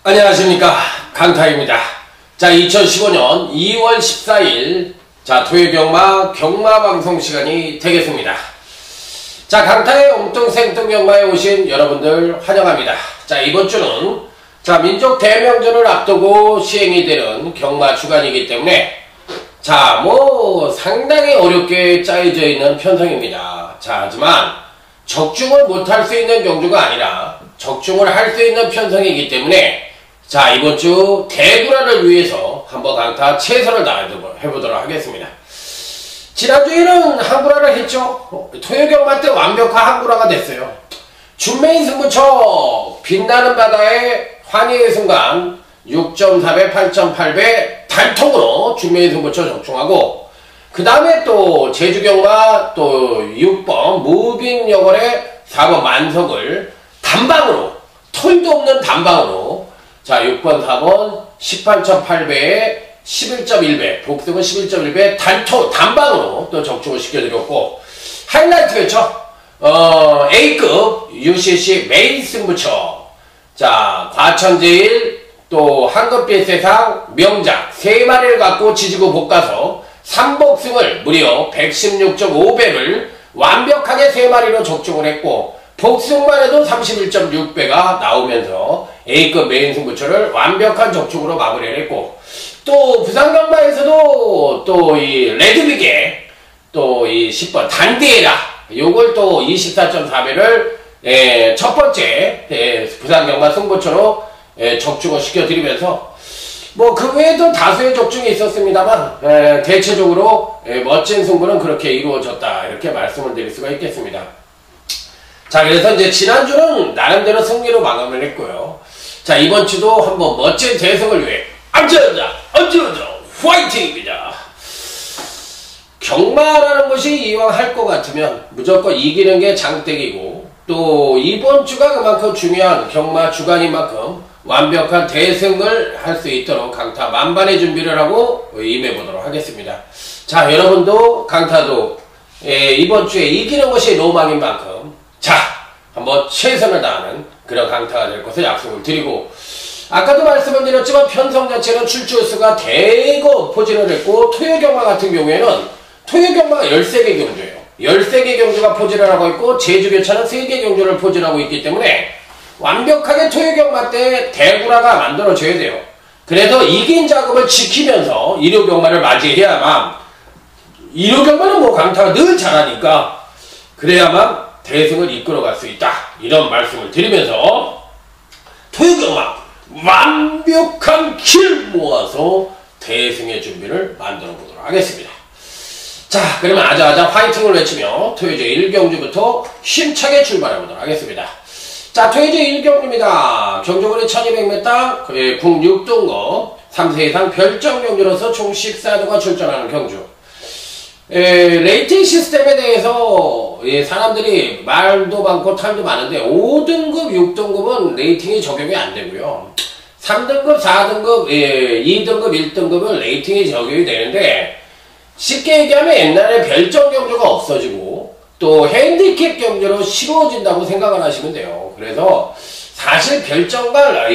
안녕하십니까, 강타입니다. 자, 2015년 2월 14일 자 토요경마 경마방송 시간이 되겠습니다. 자, 강타의 엉뚱생뚱경마에 오신 여러분들 환영합니다. 자, 이번 주는 자 민족 대명절을 앞두고 시행이 되는 경마 주간이기 때문에 자 상당히 어렵게 짜여져 있는 편성입니다. 자, 하지만 적중을 못할 수 있는 경주가 아니라 적중을 할 수 있는 편성이기 때문에 자, 이번 주 대구라를 위해서 한번 강타 최선을 다해보도록 하겠습니다. 지난주에는 한구라를 했죠. 토요경마 때 완벽한 한구라가 됐어요. 준메인 승부처 빛나는 바다의 환희의 순간 6.4배 8.8배 단통으로 준메인 승부처 적중하고, 그 다음에 또 제주경마 또 6번 무빙여걸의 4번 만석을 단방으로, 털도 없는 단방으로 자 6번 4번 18.8배에 11.1배 복승은 11.1배 단방으로 또 적중을 시켜드렸고, 하이라이트겠죠. A급 UCC 메인 승부처 자 과천제일 또 황금빛 세상 명작 3마리를 갖고 지지고 볶아서 3복승을 무려 116.5배를 완벽하게 3마리로 적중을 했고, 복승만 해도 31.6배가 나오면서 A급 메인 승부처를 완벽한 적중으로 마무리를 했고, 또 부산경마에서도 또 이 레드빅에 또 이 10번 단디에라 요걸 또 24.4배를 첫 번째 부산경마 승부처로 적중을 시켜드리면서 그 외에도 다수의 적중이 있었습니다만 대체적으로 멋진 승부는 그렇게 이루어졌다, 이렇게 말씀을 드릴 수가 있겠습니다. 자, 그래서 이제 지난주는 나름대로 승리로 마감을 했고요. 자, 이번 주도 한번 멋진 대승을 위해 앉아자 화이팅입니다. 경마라는 것이 이왕 할 것 같으면 무조건 이기는 게 장땡이고, 또 이번 주가 그만큼 중요한 경마 주간인 만큼 완벽한 대승을 할 수 있도록 강타 만반의 준비를 하고 임해보도록 하겠습니다. 자, 여러분도 강타도 이번 주에 이기는 것이 로망인 만큼 자 한번 최선을 다하는 그런 강타가 될 것을 약속을 드리고, 아까도 말씀을 드렸지만 편성 자체는 출조수가 대거 포진을 했고, 토요경마 같은 경우에는 토요경마가 13개 경주예요. 13개 경주가 포진을 하고 있고, 제주교차는 3개 경주를 포진하고 있기 때문에 완벽하게 토요경마 때 대구라가 만들어져야 돼요. 그래서 이긴 자금을 지키면서 일요경마를 맞이해야만, 일요경마는 강타가 늘 잘하니까 그래야만 대승을 이끌어갈 수 있다, 이런 말씀을 드리면서 토요경마 완벽한 길 모아서 대승의 준비를 만들어 보도록 하겠습니다. 자, 그러면 아자아자 화이팅을 외치며 토요제 1경주부터 힘차게 출발해 보도록 하겠습니다. 자, 토요제 1경주입니다. 경주거리 1200m, 국 6등급 3세 이상 별정 경주로서 총 14도가 출전하는 경주. 레이팅 시스템에 대해서 사람들이 말도 많고 탈도 많은데 5등급, 6등급은 레이팅이 적용이 안 되고요. 3등급, 4등급, 2등급, 1등급은 레이팅이 적용이 되는데, 쉽게 얘기하면 옛날에 별정 경주가 없어지고 또 핸디캡 경주로 쉬워진다고 생각을 하시면 돼요. 그래서 사실 별정과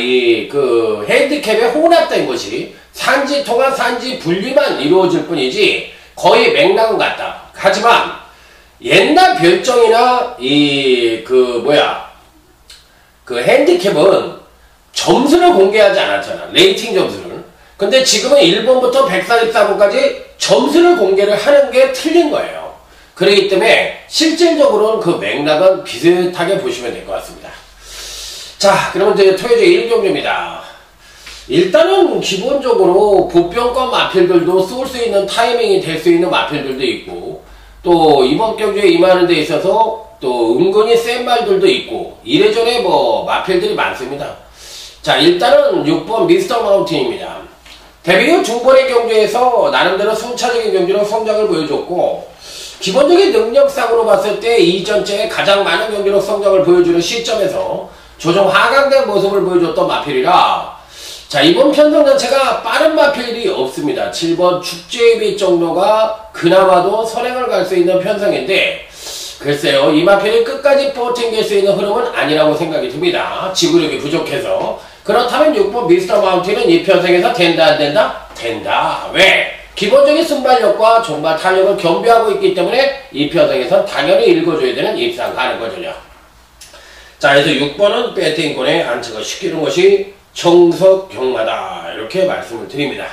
그 핸디캡에 혼합된 것이 산지 통합, 산지 분리만 이루어질 뿐이지 거의 맥락은 같다. 하지만 옛날 별정이나 그 핸디캡은 점수를 공개하지 않았잖아, 레이팅 점수를. 근데 지금은 1번부터 144번까지 점수를 공개를 하는 게 틀린 거예요. 그렇기 때문에 실질적으로는 그 맥락은 비슷하게 보시면 될 것 같습니다. 자, 그러면 이제 토요제 1경주입니다. 일단은 기본적으로 보병권 마필들도 쏠 수 있는 타이밍이 될 수 있는 마필들도 있고, 또 이번 경주에 임하는 데 있어서 또 은근히 센 말들도 있고, 이래저래 마필들이 많습니다. 자, 일단은 6번 미스터 마운틴입니다. 데뷔 후 두 번의 경주에서 나름대로 순차적인 경주로 성적을 보여줬고, 기본적인 능력상으로 봤을 때 이전째에 가장 많은 경기력 성적을 보여주는 시점에서 조정 하강된 모습을 보여줬던 마필이라, 자, 이번 편성 자체가 빠른 마필이 없습니다. 7번 축제비 정도가 그나마도 선행을 갈 수 있는 편성인데, 글쎄요, 이 마필이 끝까지 버팅길 수 있는 흐름은 아니라고 생각이 듭니다. 지구력이 부족해서. 그렇다면 6번 미스터 마운틴은 이 편성에서 된다 안 된다? 된다. 왜? 기본적인 순발력과 종발 탄력을 겸비하고 있기 때문에 이 편성에선 당연히 읽어줘야 되는 입상 가능거든요. 자, 그래서 6번은 배팅권에 안착을 시키는 것이 정석경마다 이렇게 말씀을 드립니다.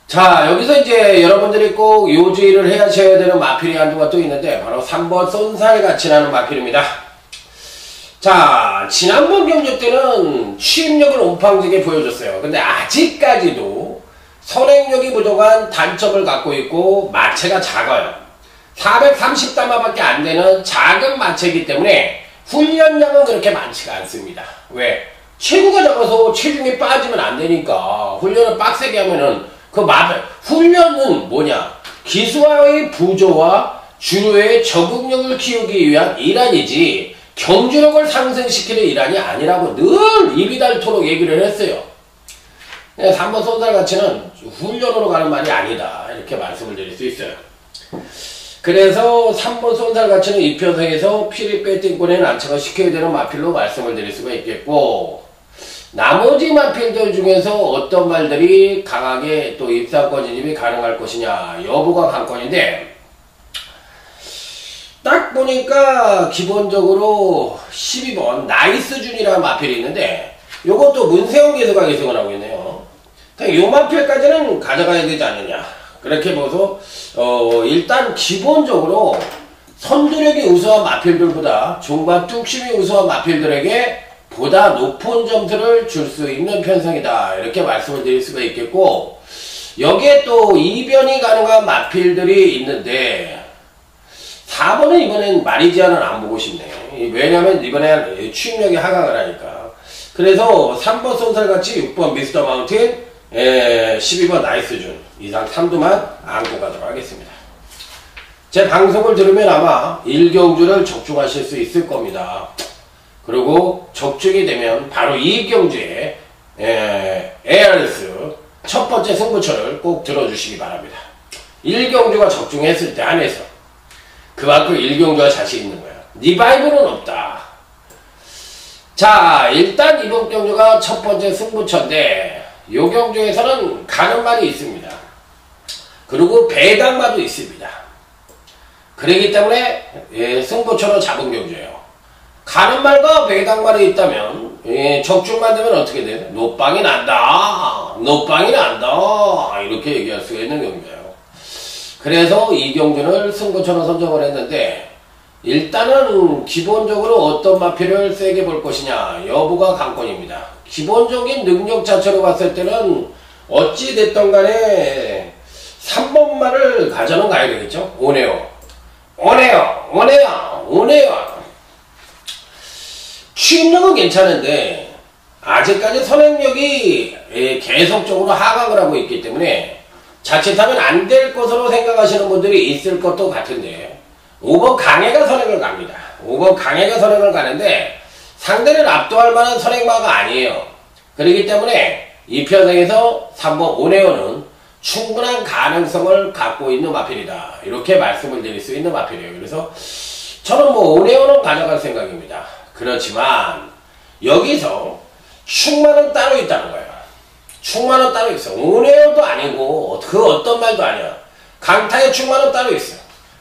자, 여기서 이제 여러분들이 꼭 요지를 해야셔야 되는 마필이 한두가 또 있는데 바로 3번 쏜살같이라는 마필입니다. 자, 지난번 경주 때는 취입력을 온팡지게 보여줬어요. 근데 아직까지도 선행력이 부족한 단점을 갖고 있고 마체가 작아요. 430담화밖에 안 되는 작은 마체이기 때문에 훈련량은 그렇게 많지가 않습니다. 왜? 체구가 작아서 체중이 빠지면 안 되니까 훈련을 빡세게 하면은 훈련은 뭐냐? 기수와의 부조와 주로의 적응력을 키우기 위한 일환이지 경주력을 상승시키는 일환이 아니라고 늘 입이 닳도록 얘기를 했어요. 3번 쏜살같이는 훈련으로 가는 말이 아니다. 이렇게 말씀을 드릴 수 있어요. 그래서 3번 쏜살같이는 이 편성에서 피리 배팅권에는 안착을 시켜야 되는 마필로 말씀을 드릴 수가 있겠고, 나머지 마필들 중에서 어떤 말들이 강하게 또 입상권 진입이 가능할 것이냐 여부가 관건인데, 딱 보니까 기본적으로 12번 나이스준이라는 마필이 있는데 요것도 문세영 기수가 계승을 하고 있네요. 요 마필까지는 가져가야 되지 않느냐 그렇게 보서 일단 기본적으로 선두력이 우수한 마필들보다 종반 뚝심이 우수한 마필들에게 보다 높은 점수를 줄 수 있는 편성이다 이렇게 말씀을 드릴 수가 있겠고, 여기에 또 이변이 가능한 마필들이 있는데 4번은 이번엔 마리지아는 안 보고 싶네. 왜냐면 이번에 취입력이 하강을 하니까. 그래서 3번 쏜살같이 6번 미스터 마운틴 12번 나이스준 이상 3두만 안고 가도록 하겠습니다. 제 방송을 들으면 아마 1경주를 적중하실 수 있을 겁니다. 그리고 적중이 되면 바로 이 경주에 ARS 첫 번째 승부처를 꼭 들어주시기 바랍니다. 1경주가 적중했을 때 안에서 그만큼 1경주가 자신 있는 거야. 리바이브는 없다. 자, 일단 이번 경주가 첫 번째 승부처인데 요 경주에서는 가는 말이 있습니다. 그리고 배당마도 있습니다. 그렇기 때문에 승부처로 잡은 경주예요. 가는 말과 배당말이 있다면 적중만 되면 어떻게 돼요? 노빵이 난다. 노빵이 난다. 이렇게 얘기할 수가 있는 경주예요. 그래서 이 경주를 승부처로 선정을 했는데, 일단은 기본적으로 어떤 마필을 세게 볼 것이냐 여부가 관건입니다. 기본적인 능력 자체로 봤을 때는 어찌 됐던 간에 3번말을 가져는 가야 되겠죠. 오네요. 취입력은 괜찮은데 아직까지 선행력이 계속적으로 하강을 하고 있기 때문에 자칫하면 안 될 것으로 생각하시는 분들이 있을 것도 같은데, 5번 강해가 선행을 갑니다. 5번 강해가 선행을 가는데 상대를 압도할 만한 선행마가 아니에요. 그렇기 때문에 이 편성에서 3번 오네오는 충분한 가능성을 갖고 있는 마필이다. 이렇게 말씀을 드릴 수 있는 마필이에요. 그래서 저는 오네오는 가져갈 생각입니다. 그렇지만 여기서 충만은 따로 있다는 거예요. 충만은 따로 있어. 오네오도 아니고 그 어떤 말도 아니야. 강타의 충만은 따로 있어.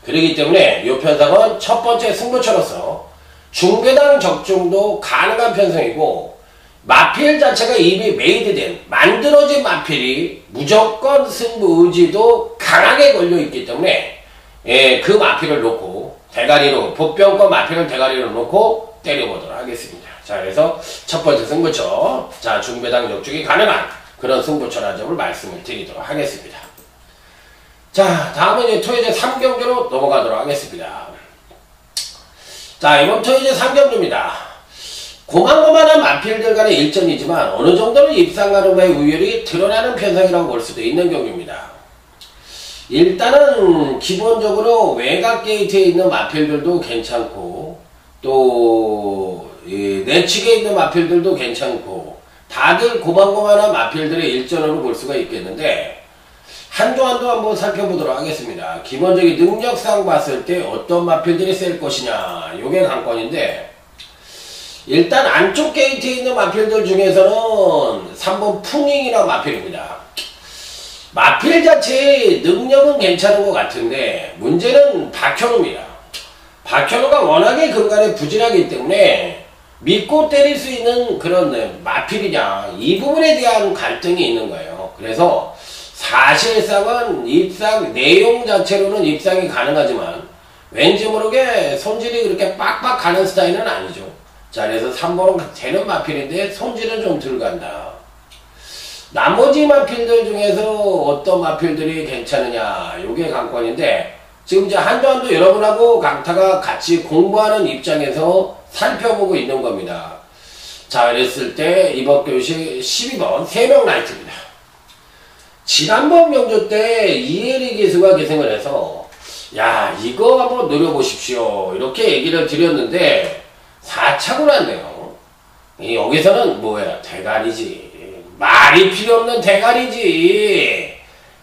그렇기 때문에 이 편성은 첫 번째 승부처로서 중배당 적중도 가능한 편성이고, 마필 자체가 이미 메이드된 만들어진 마필이 무조건 승부 의지도 강하게 걸려있기 때문에 그 마필을 놓고 대가리로, 복병권 마필을 대가리로 놓고 때려보도록 하겠습니다. 자, 그래서 첫 번째 승부처, 자, 중배당 적중이 가능한 그런 승부처라는 점을 말씀을 드리도록 하겠습니다. 자, 다음은 이제 토요제 3경주로 넘어가도록 하겠습니다. 자, 이번 토요제 3경주입니다. 고만고만한 마필들 간의 일전이지만 어느 정도는 입상 가능성의 우열이 드러나는 편성이라고 볼 수도 있는 경주입니다. 일단은 기본적으로 외곽 게이트에 있는 마필들도 괜찮고, 또 내측에 있는 마필들도 괜찮고, 다들 고만고만한 마필들의 일전으로 볼 수가 있겠는데, 한도 한번 살펴보도록 하겠습니다. 기본적인 능력상 봤을 때 어떤 마필들이 셀 것이냐, 요게 관건인데, 일단 안쪽 게이트에 있는 마필들 중에서는 3번 풍잉이라는 마필입니다. 마필 자체의 능력은 괜찮은 것 같은데 문제는 박현우입니다. 박현우가 워낙에 근간에 부진하기 때문에 믿고 때릴 수 있는 그런 마필이냐, 이 부분에 대한 갈등이 있는 거예요. 그래서 사실상은 입상 내용 자체로는 입상이 가능하지만 왠지 모르게 손질이 그렇게 빡빡 가는 스타일은 아니죠. 자, 그래서 3번은 되는 마필인데 손질은 좀 덜 간다. 나머지 마필들 중에서 어떤 마필들이 괜찮으냐, 요게 관건인데 지금 이제 한도한도 여러분하고 강타가 같이 공부하는 입장에서 살펴보고 있는 겁니다. 자, 그랬을 때 이번 교시 12번 3명 라이트입니다. 지난번 명조 때 이혜리 기수가 계승을 해서 야, 이거 한번 노려보십시오 이렇게 얘기를 드렸는데 4차고 났네요. 여기서는 뭐야, 대가리지. 말이 필요 없는 대가리지.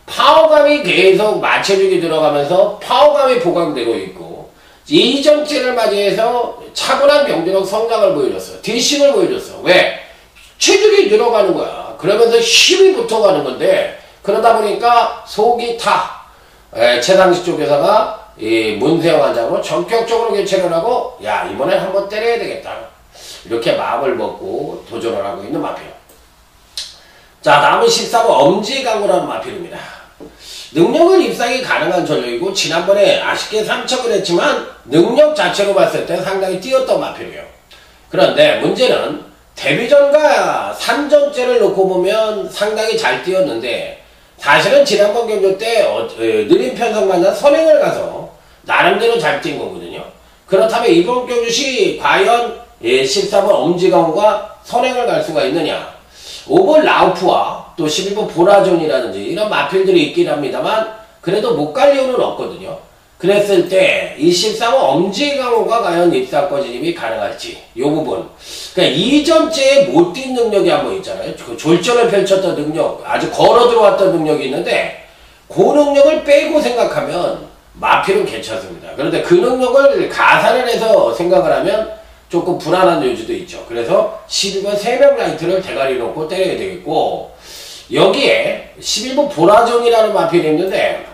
파워감이 계속 맞춰주기 들어가면서 파워감이 보강되고 있고 이전째를 맞이해서 차분한 병준호 성장을 보여줬어. 뒷심을 보여줬어. 왜? 체중이 늘어가는 거야. 그러면서 힘이 붙어가는 건데 그러다 보니까 속이 타. 최상식 쪽에서가 이 문세영 환자로 전격적으로 교체를 하고 야, 이번엔 한번 때려야 되겠다. 이렇게 마음을 먹고 도전을 하고 있는 마필. 자, 다음은 14번 엄지강호라는 마필입니다. 능력은 입상이 가능한 전력이고 지난번에 아쉽게 3척을 했지만 능력 자체로 봤을 때 상당히 뛰었던 마필이에요. 그런데 문제는 데뷔전과 3전째를 놓고 보면 상당히 잘 뛰었는데 사실은 지난번 경기 때 느린 편성 만난 선행을 가서 나름대로 잘 뛴 거거든요. 그렇다면 이번 경주시 과연 14번 엄지강호가 선행을 갈 수가 있느냐. 5번 라우프와 또 11번 보라존이라든지 이런 마필들이 있긴 합니다만 그래도 못 갈 이유는 없거든요. 그랬을 때 이 13번 엄지강호가 과연 입상권 진입이 가능할지 이 부분. 그러니까 이전째에 못 뛴 능력이 한번 있잖아요. 그 졸전을 펼쳤던 능력, 아주 걸어 들어왔던 능력이 있는데 그 능력을 빼고 생각하면 마필은 괜찮습니다. 그런데 그 능력을 가산을 해서 생각을 하면 조금 불안한 요지도 있죠. 그래서 11번 3명 라이트를 대가리 놓고 때려야 되겠고 여기에 11번 보라존이라는 마필이 있는데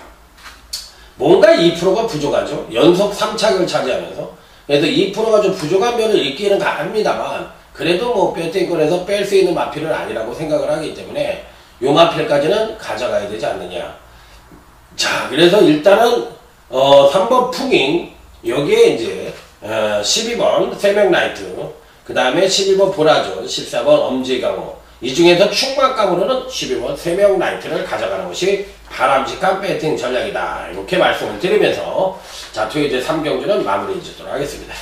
뭔가 2%가 부족하죠. 연속 3착을 차지하면서. 그래서 2%가 좀 부족한 면을 있기는 합니다만 그래도 뭐 배팅권에서 뺄 수 있는 마필은 아니라고 생각을 하기 때문에 요 마필까지는 가져가야 되지 않느냐. 자, 그래서 일단은 3번 풍잉 여기에 이제 12번 3명 라이트, 그 다음에 11번 보라존, 14번 엄지강호, 이 중에서 충막감으로는 12번 3명 라이트를 가져가는 것이 바람직한 배팅 전략이다. 이렇게 말씀을 드리면서 자, 토요일 3경주는 마무리 짓도록 하겠습니다.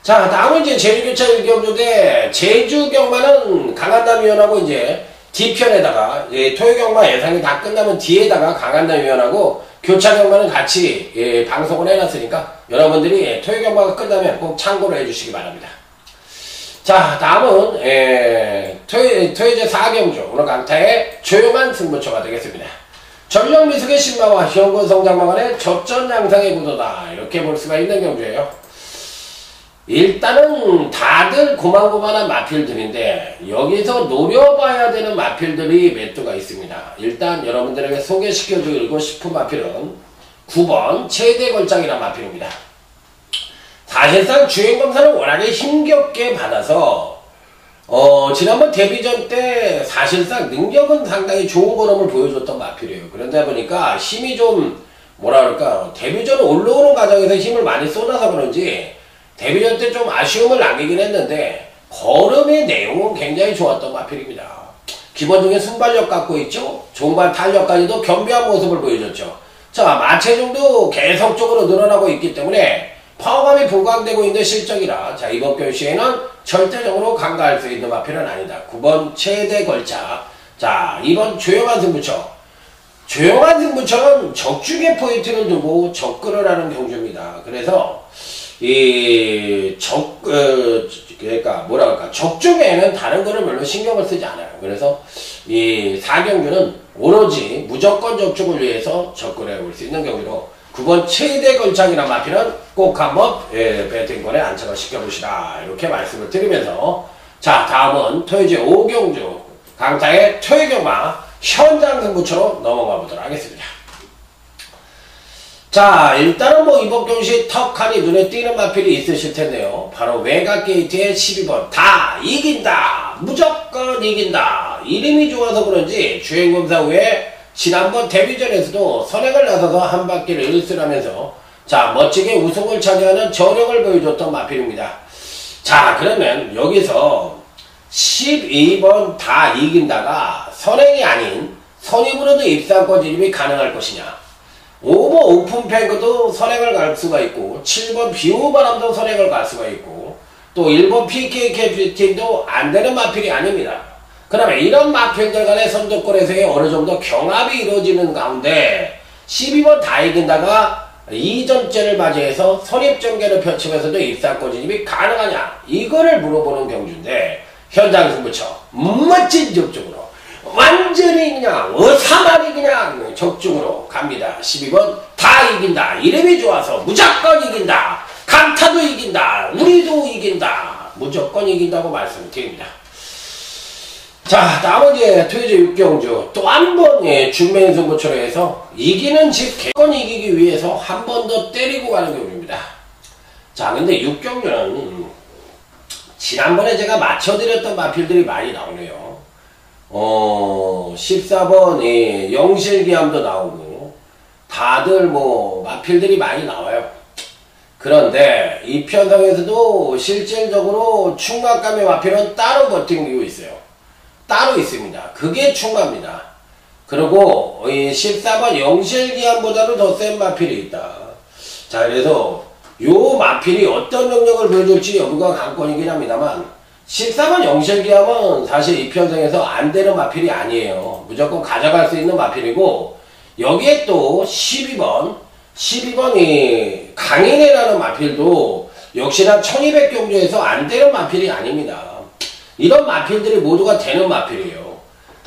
자, 다음은 이제 제주교차 1경주인데 제주경마는 강한남위원하고 이제 D편에다가 토요경마 예상이 다 끝나면 뒤에다가 강한남위원하고 교차경마는 같이 방송을 해놨으니까 여러분들이 토요경마가 끝나면 꼭 참고를 해주시기 바랍니다. 자, 다음은 토요제 4경주 오늘 강타의 조용한 승부처가 되겠습니다. 전력미숙의 신마와 현근성장마간의 접전 양상의 구도다 이렇게 볼 수가 있는 경주예요. 일단은 다들 고만고만한 마필들인데 여기서 노려봐야 되는 마필들이 몇 두가 있습니다. 일단 여러분들에게 소개시켜드리고 싶은 마필은 9번 최대걸작이라는 마필입니다. 사실상 주행검사를 워낙에 힘겹게 받아서 지난번 데뷔전 때 사실상 능력은 상당히 좋은 걸음을 보여줬던 마필이에요. 그러다 보니까 힘이 좀 뭐라 그럴까, 데뷔전 올라오는 과정에서 힘을 많이 쏟아서 그런지 데뷔전 때 좀 아쉬움을 남기긴 했는데 걸음의 내용은 굉장히 좋았던 마필입니다. 기본적인 순발력 갖고 있죠. 종발 탄력까지도 겸비한 모습을 보여줬죠. 자, 마체중도 계속적으로 늘어나고 있기 때문에 파워감이 보강되고 있는 실적이라 자, 이번 교시에는 절대적으로 간과할 수 있는 마필은 아니다. 9번 최대 걸작. 자, 2번 조용한 승부처. 조용한 승부처는 적중의 포인트를 두고 접근을 하는 경주입니다. 그래서 그러니까 뭐라 할까, 적중에는 다른 거를 별로 신경을 쓰지 않아요. 그래서 이 4경주는 오로지 무조건 적중을 위해서 접근해 볼 수 있는 경우로 9번 최대 걸창이라는 마필은 꼭 한번 배팅권에 안착을 시켜보시라 이렇게 말씀을 드리면서 자 다음은 토요제 5경주 강타의 토요경마 현장 승부처로 넘어가 보도록 하겠습니다. 자 일단은 뭐 이번 경시 턱하니 눈에 띄는 마필이 있으실 텐데요. 바로 외곽 게이트의 12번 다 이긴다 무조건 이긴다 이름이 좋아서 그런지 주행검사 후에 지난번 데뷔전에서도 선행을 나서서 한 바퀴를 일승하면서 자 멋지게 우승을 차지하는 저력을 보여줬던 마필입니다. 자 그러면 여기서 12번 다 이긴다가 선행이 아닌 선입으로도 입상권 진입이 가능할 것이냐 5번 오픈팽크도 선행을 갈 수가 있고 7번 비오바람도 선행을 갈 수가 있고 또 1번 PK 캡틴도 안되는 마필이 아닙니다. 그러면 이런 마필들 간의 선두권에서의 어느정도 경합이 이루어지는 가운데 12번 다 이긴다가 2전째를 맞이해서 선입전개를 펼치면서도 입상권 진입이 가능하냐 이거를 물어보는 경주인데 현장 승부처 멋진 적중으로 완전히 그냥 어사마리 그냥 적중으로 갑니다. 12번 다 이긴다 이름이 좋아서 무조건 이긴다 강타도 이긴다 우리도 이긴다 무조건 이긴다고 말씀드립니다. 자 다음은 이제 토요제 6경주 또 한 번 중매인 승부처로 해서 이기는 집 개건 이기기 위해서 한 번 더 때리고 가는 경주입니다. 자 근데 6경주는 지난번에 제가 맞춰드렸던 마필들이 많이 나오네요. 14번 영실기암도 나오고 다들 뭐 마필들이 많이 나와요. 그런데 이 편성에서도 실질적으로 충마감의 마필은 따로 버티고 있어요. 따로 있습니다. 그게 충마입니다. 그리고 14번 영실기암보다도 더 센 마필이 있다. 자 그래서 요 마필이 어떤 능력을 보여줄지 여부가 관건이긴 합니다만 14번 영실기암은 사실 이 편성에서 안되는 마필이 아니에요. 무조건 가져갈 수 있는 마필이고 여기에 또 12번이 강인해라는 마필도 역시나 1200경주에서 안되는 마필이 아닙니다. 이런 마필들이 모두가 되는 마필이에요.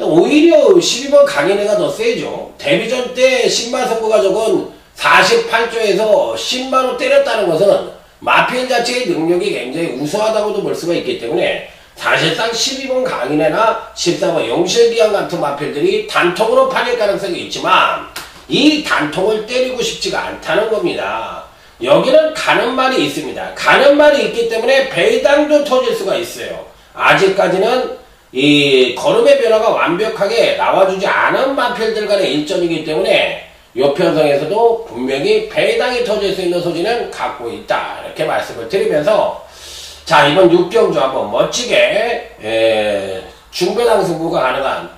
오히려 12번 강인해가 더 세죠. 데뷔전 때 10만 승부가 적은 48조에서 10만원 때렸다는 것은 마필 자체의 능력이 굉장히 우수하다고도 볼 수가 있기 때문에 사실상 12번 강인해나 14번 영실기암 같은 마필들이 단통으로 팔릴 가능성이 있지만 이 단통을 때리고 싶지가 않다는 겁니다. 여기는 가는 말이 있습니다. 가는 말이 있기 때문에 배당도 터질 수가 있어요. 아직까지는 이 걸음의 변화가 완벽하게 나와주지 않은 마필들 간의 일전이기 때문에 이 편성에서도 분명히 배당이 터질 수 있는 소지는 갖고 있다 이렇게 말씀을 드리면서 자 이번 6경주 한번 멋지게 중배당 승부가 가능한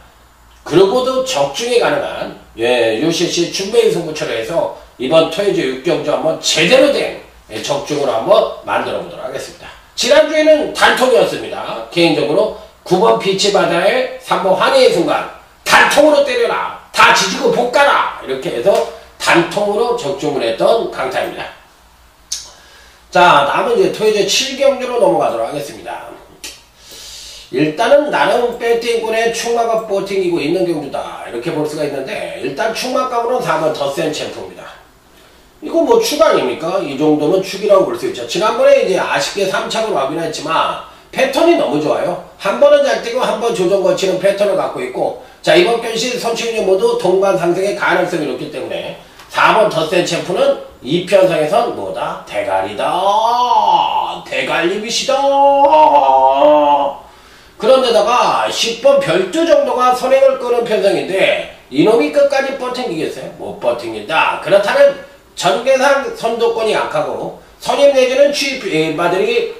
그러고도 적중이 가능한 UCC 중배인 승부처로 해서 이번 토요제 6경주 한번 제대로 된 적중으로 한번 만들어 보도록 하겠습니다. 지난주에는 단통이었습니다. 개인적으로 9번 빛이바다의 3번 환희의 순간 단통으로 때려라 다 지지고 볶아라 이렇게 해서 단통으로 적중을 했던 강타입니다. 자 다음은 이제 토요제 7경주로 넘어가도록 하겠습니다. 일단은 나름 배팅권에 충마가 버팅기고 있는 경주다 이렇게 볼 수가 있는데 일단 충마감으로는 4번 더 센 챔프입니다. 이거 뭐 축 아닙니까? 이 정도면 축이라고 볼 수 있죠. 지난번에 이제 아쉽게 3착을 와긴 했지만 패턴이 너무 좋아요. 한 번은 잘 뛰고 한 번 조정 거치는 패턴을 갖고 있고 자 이번 편시 선취율 모두 동반 상승의 가능성이 높기 때문에 4번 더 센 챔프는 이 편성에선 뭐다? 대가리다 대갈리빗이다. 그런데다가 10번 별두 정도가 선행을 끄는 편성인데 이놈이 끝까지 버팅기겠어요? 못 버팅긴다. 그렇다면 전개상 선도권이 약하고 선임 내지는 취입마들이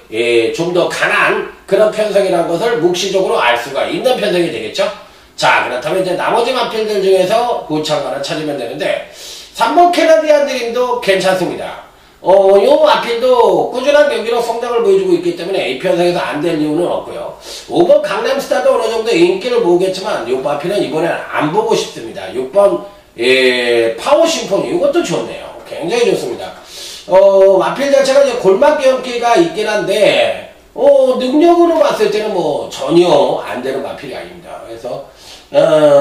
좀 더 강한 그런 편성이라는 것을 묵시적으로 알 수가 있는 편성이 되겠죠. 자 그렇다면 이제 나머지 마필들 중에서 고창가를 찾으면 되는데 3번 캐나디안 드림도 괜찮습니다. 요 마필도 꾸준한 경기로 성장을 보여주고 있기 때문에 이 편성에서 안 될 이유는 없고요. 5번 강남스타도 어느 정도 인기를 모으겠지만 요 마필은 이번에는 안 보고 싶습니다. 6번 파워 심포니 이것도 좋네요. 굉장히 좋습니다. 마필 자체가 이제 골막 경기가 있긴 한데 능력으로 봤을 때는 뭐 전혀 안 되는 마필이 아닙니다. 그래서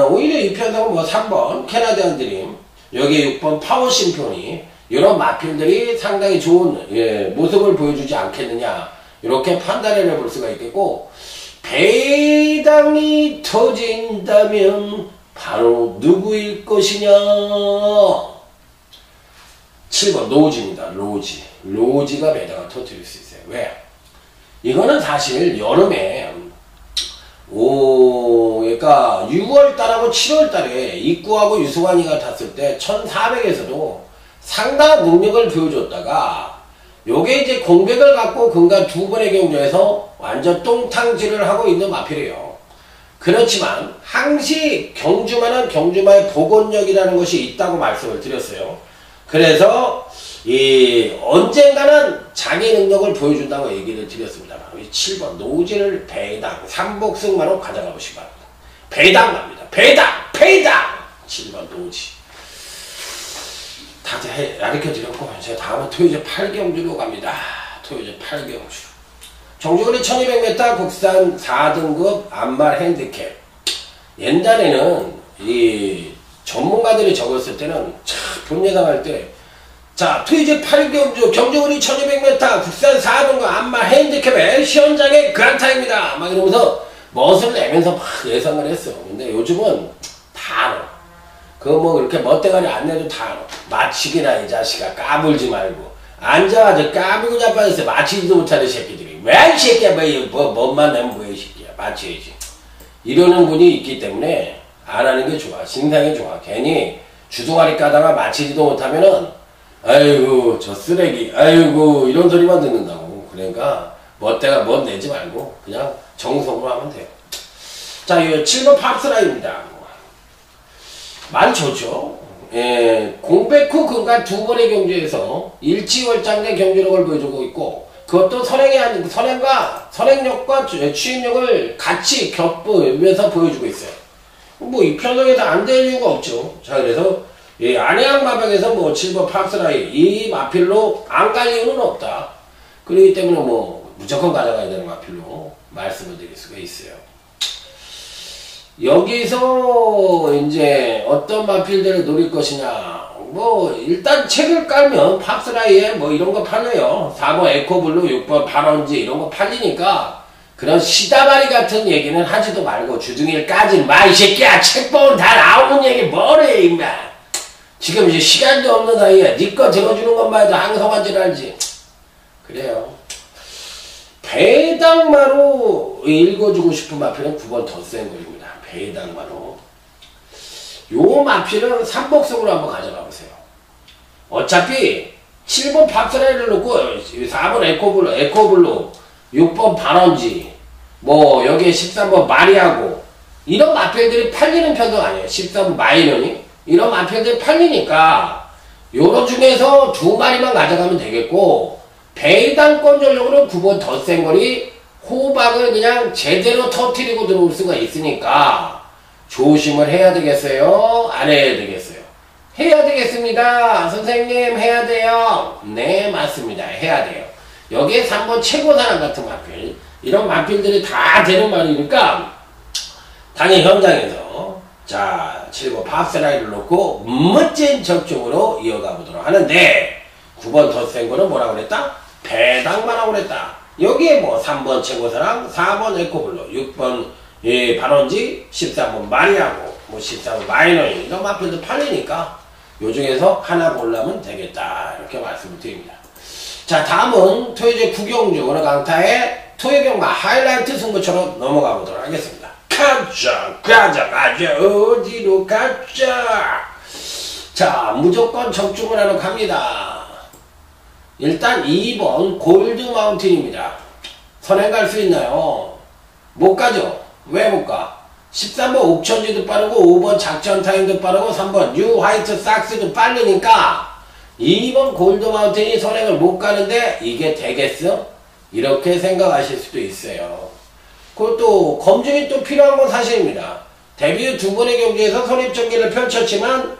오히려 이 편성은 뭐 3번 캐나디안 드림 여기에 6번 파워 심포니 이런 마필들이 상당히 좋은 모습을 보여주지 않겠느냐 이렇게 판단을 해볼 수가 있겠고, 배당이 터진다면 바로 누구일 것이냐. 7번 로지입니다. 로지가 배당을 터뜨릴 수 있어요. 왜? 이거는 사실 여름에 그러니까 6월달하고 7월달에 입구하고 유승환이가 탔을 때 1400에서도 상당한 능력을 보여줬다가 요게 이제 공백을 갖고 근간 두 번의 경주에서 완전 똥탕질을 하고 있는 마필이에요. 그렇지만 항시 경주만은 경주마의 복원력이라는 것이 있다고 말씀을 드렸어요. 그래서 언젠가는 자기 능력을 보여준다고 얘기를 드렸습니다. 바로 이 7번 노지를 배당 3복승마로 가져가 보시기 바랍니다. 배당 갑니다. 배당 7번 노지. 다들 가르쳐 드렸고, 제가 다음은 토요제 8경주로 갑니다. 토요제 8경주. 정주거리 1200m 국산 4등급 암말 핸디캡. 옛날에는 이 전문가들이 적었을 때는 본 예상할 때, 자, 토요제 8경주 경주거리 1200m 국산 4등급 암말 핸디캡의 시험장의 그란타입니다. 막 이러면서 멋을 내면서 막 예상을 했어. 근데 요즘은 다 알아. 그거 뭐 그렇게 멋대가리 안 내도 다 알아. 마치기나 이 자식아, 까불지 말고. 앉아가지고 까불고 자빠졌어. 마치지도 못하는 새끼들이. 왜 이 새끼야, 뭐만 내면 뭐야 이 새끼야. 마쳐야지. 이러는 분이 있기 때문에 안 하는 게 좋아. 신상이 좋아. 괜히 주둥아리 까다가 마치지도 못하면은 아이고 저 쓰레기, 아이고 이런 소리만 듣는다고. 그러니까 멋대가 멋 내지 말고 그냥 정석으로 하면 돼요. 자, 이 7번 팝스라입니다. 말 좋죠. 공백 후 근간 두 번의 경주에서 일치월장내 경주력을 보여주고 있고, 그것도 선행력과 추진력을 같이 겹으면서 보여주고 있어요. 뭐 이 편성에서 안 될 이유가 없죠. 자, 그래서 안해양 마방에서 뭐 7번 팝스라이 이 마필로 안 갈 이유는 없다. 그렇기 때문에 뭐 무조건 가져가야 되는 마필로 말씀을 드릴 수가 있어요. 여기서 이제 어떤 마필들을 노릴 것이냐. 뭐 일단 책을 깔면 팝스라이에 뭐 이런 거 팔려요. 4번 에코블루, 6번 발원지 이런 거 팔리니까 그런 시다바리 같은 얘기는 하지도 말고 주둥이를 까지 마 이 새끼야. 책 보면 다 나오는 얘기 뭐래 임마. 지금 이제 시간도 없는 사이에 니 거 들어주는 것만 해도 항성한줄 알지. 그래요. 배당마로 읽어주고 싶은 마필은 9번 더 센 거입니다. 배당마로. 요 마필은 3복승으로 한번 가져가 보세요. 어차피 7번 팝스라이를 놓고 4번 에코블루, 6번 발원지, 뭐 여기에 13번 마리아고 이런 마필들이 팔리는 편도 아니에요. 13번 마이너니 이런 마필들이 팔리니까 요런 중에서 두 마리만 가져가면 되겠고, 배당권 전력으로 9번 더 센 거리 호박을 그냥 제대로 터트리고 들어올 수가 있으니까 조심을 해야 되겠어요? 안 해야 되겠어요? 해야 되겠습니다. 선생님 해야 돼요. 네 맞습니다. 해야 돼요. 여기에 3번 최고사랑 같은 마필, 이런 마필들이 다 되는 말이니까 당연히 현장에서 자 7번 팝스라이를 놓고 멋진 적중으로 이어가 보도록 하는데, 9번 더 센 거는 뭐라고 그랬다? 배당만 하고 그랬다. 여기에 뭐 3번 최고사랑, 4번 에코블루, 6번 발원지, 13번 마리아고, 뭐 13번 마이너인 이런 마필도 팔리니까 요 중에서 하나 고르면 되겠다. 이렇게 말씀을 드립니다. 자, 다음은 토요제 구경주 오늘 강타의 토요경마 하이라이트 승부처럼 넘어가 보도록 하겠습니다. 가자 어디로 가자. 자, 무조건 적중을 하러 갑니다. 일단 2번 골드 마운틴입니다. 선행 갈 수 있나요? 못 가죠. 왜 못 가? 13번 옥천지도 빠르고 5번 작전 타임도 빠르고 3번 뉴 화이트 삭스도 빠르니까 2번 골드 마운틴이 선행을 못 가는데 이게 되겠어? 이렇게 생각하실 수도 있어요. 그것도 검증이 또 필요한 건 사실입니다. 데뷔 후 두 번의 경기에서 선입전개를 펼쳤지만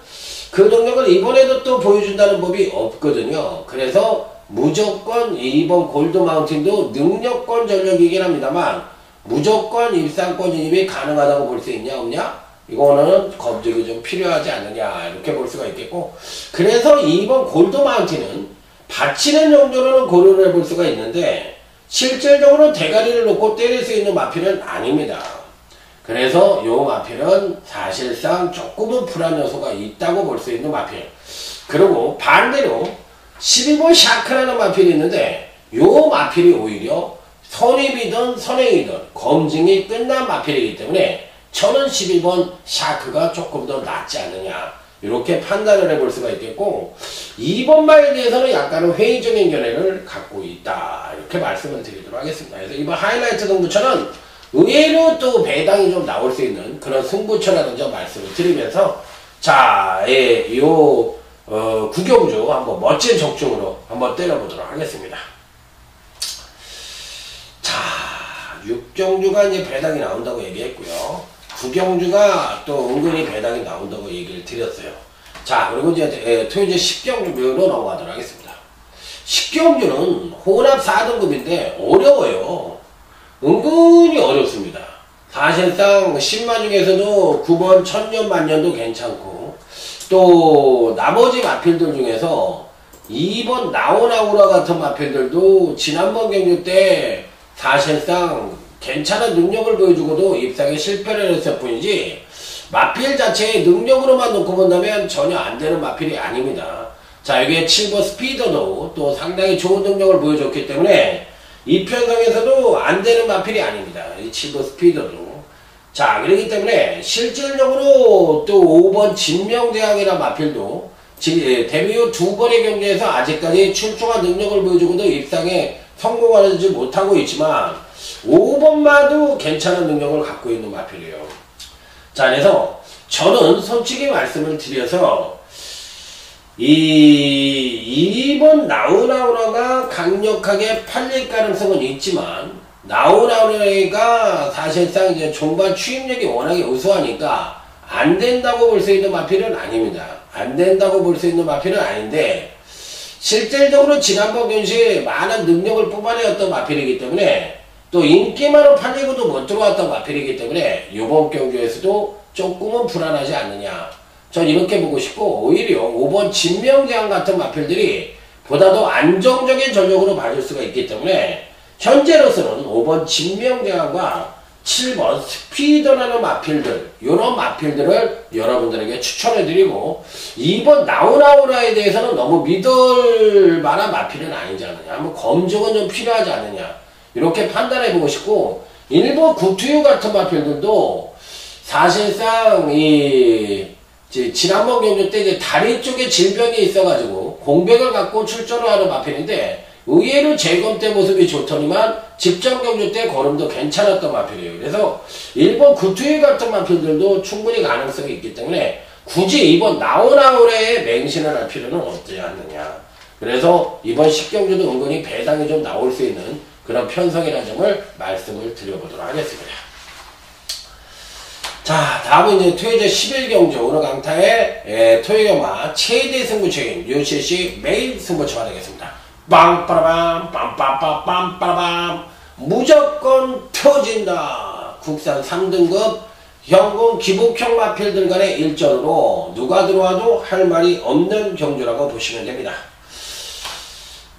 그 능력을 이번에도 또 보여준다는 법이 없거든요. 그래서 무조건 2번 골드 마운틴도 능력권 전력이긴 합니다만 무조건 입상권 진입이 가능하다고 볼 수 있냐 없냐? 이거는 검증이 좀 필요하지 않느냐 이렇게 볼 수가 있겠고, 그래서 2번 골드 마운틴은 받치는 정도로는 고려를 해볼 수가 있는데 실질적으로 대가리를 놓고 때릴 수 있는 마필은 아닙니다. 그래서 요 마필은 사실상 조금은 불안 요소가 있다고 볼 수 있는 마필. 그리고 반대로 12번 샤크라는 마필이 있는데 요 마필이 오히려 선입이든 선행이든 검증이 끝난 마필이기 때문에 저는 12번 샤크가 조금 더 낫지 않느냐 이렇게 판단을 해볼 수가 있겠고, 2번 마에 대해서는 약간은 회의적인 견해를 갖고 있다 이렇게 말씀을 드리도록 하겠습니다. 그래서 이번 하이라이트 승부처는 의외로 또 배당이 좀 나올 수 있는 그런 승부처라는 점 말씀을 드리면서, 자, 구경주 한번 멋진 적중으로 한번 때려보도록 하겠습니다. 자, 6경주가 이제 배당이 나온다고 얘기했고요. 구경주가 또 은근히 배당이 나온다고 얘기를 드렸어요. 자, 그리고 이제 토요일 10경주로 넘어가도록 하겠습니다. 10경주는 혼합 4등급인데 어려워요. 은근히 어렵습니다. 사실상 10마 중에서도 9번 천년 만년도 괜찮고, 또 나머지 마필들 중에서 2번 나오나우라 같은 마필들도 지난번 경주 때 사실상 괜찮은 능력을 보여주고도 입상에 실패를 했을 뿐이지 마필 자체의 능력으로만 놓고 본다면 전혀 안 되는 마필이 아닙니다. 자, 여기에 7번 스피더도 또 상당히 좋은 능력을 보여줬기 때문에 이 편성에서도 안 되는 마필이 아닙니다. 이 7번 스피더도. 자, 그렇기 때문에 실질적으로 또 5번 진명대왕이라는 마필도 데뷔 후 2번의 경기에서 아직까지 출중한 능력을 보여주고도 입상에 성공하지 못하고 있지만 5번마도 괜찮은 능력을 갖고 있는 마필이에요. 자, 그래서 저는 솔직히 말씀을 드려서 이 2번 나우나우라가 강력하게 팔릴 가능성은 있지만, 나우나우라가 사실상 이제 종반 추임력이 워낙에 우수하니까 안 된다고 볼 수 있는 마필은 아닙니다. 안 된다고 볼 수 있는 마필은 아닌데, 실질적으로 지난번 경시에 많은 능력을 뽑아내었던 마필이기 때문에, 또 인기만으로 팔리고도 못 들어왔던 마필이기 때문에 이번 경주에서도 조금은 불안하지 않느냐, 전 이렇게 보고 싶고, 오히려 5번 진명대왕 같은 마필들이 보다 더 안정적인 전력으로 봐줄 수가 있기 때문에 현재로서는 5번 진명대왕과 7번 스피더라는 마필들, 이런 마필들을 여러분들에게 추천해드리고, 2번 나우나우라에 대해서는 너무 믿을 만한 마필은 아니지 않느냐, 한번 검증은 좀 필요하지 않느냐 이렇게 판단해보고 싶고, 1번 구투유 같은 마필들도 사실상 지난번 경주 때 이제 다리 쪽에 질병이 있어가지고 공백을 갖고 출전을 하는 마필인데 의외로 재검 때 모습이 좋더니만 직전 경주 때 걸음도 괜찮았던 마필이에요. 그래서 1번 구투유 같은 마필들도 충분히 가능성이 있기 때문에 굳이 이번 나오나오레에 맹신을 할 필요는 없지 않느냐. 그래서 이번 10경주도 은근히 배당이 좀 나올 수 있는 그런 편성이라는 점을 말씀을 드려보도록 하겠습니다. 자, 다음은 이제 토요일 11경주 오늘 강타의 토요일경마 최대 승부처인 UCC 메인 승부처가 되겠습니다. 빵빠라밤 빰빰빰빰빠라밤 무조건 터진다. 국산 3등급 현금 기복형 마필들 간의 일전으로 누가 들어와도 할 말이 없는 경주라고 보시면 됩니다.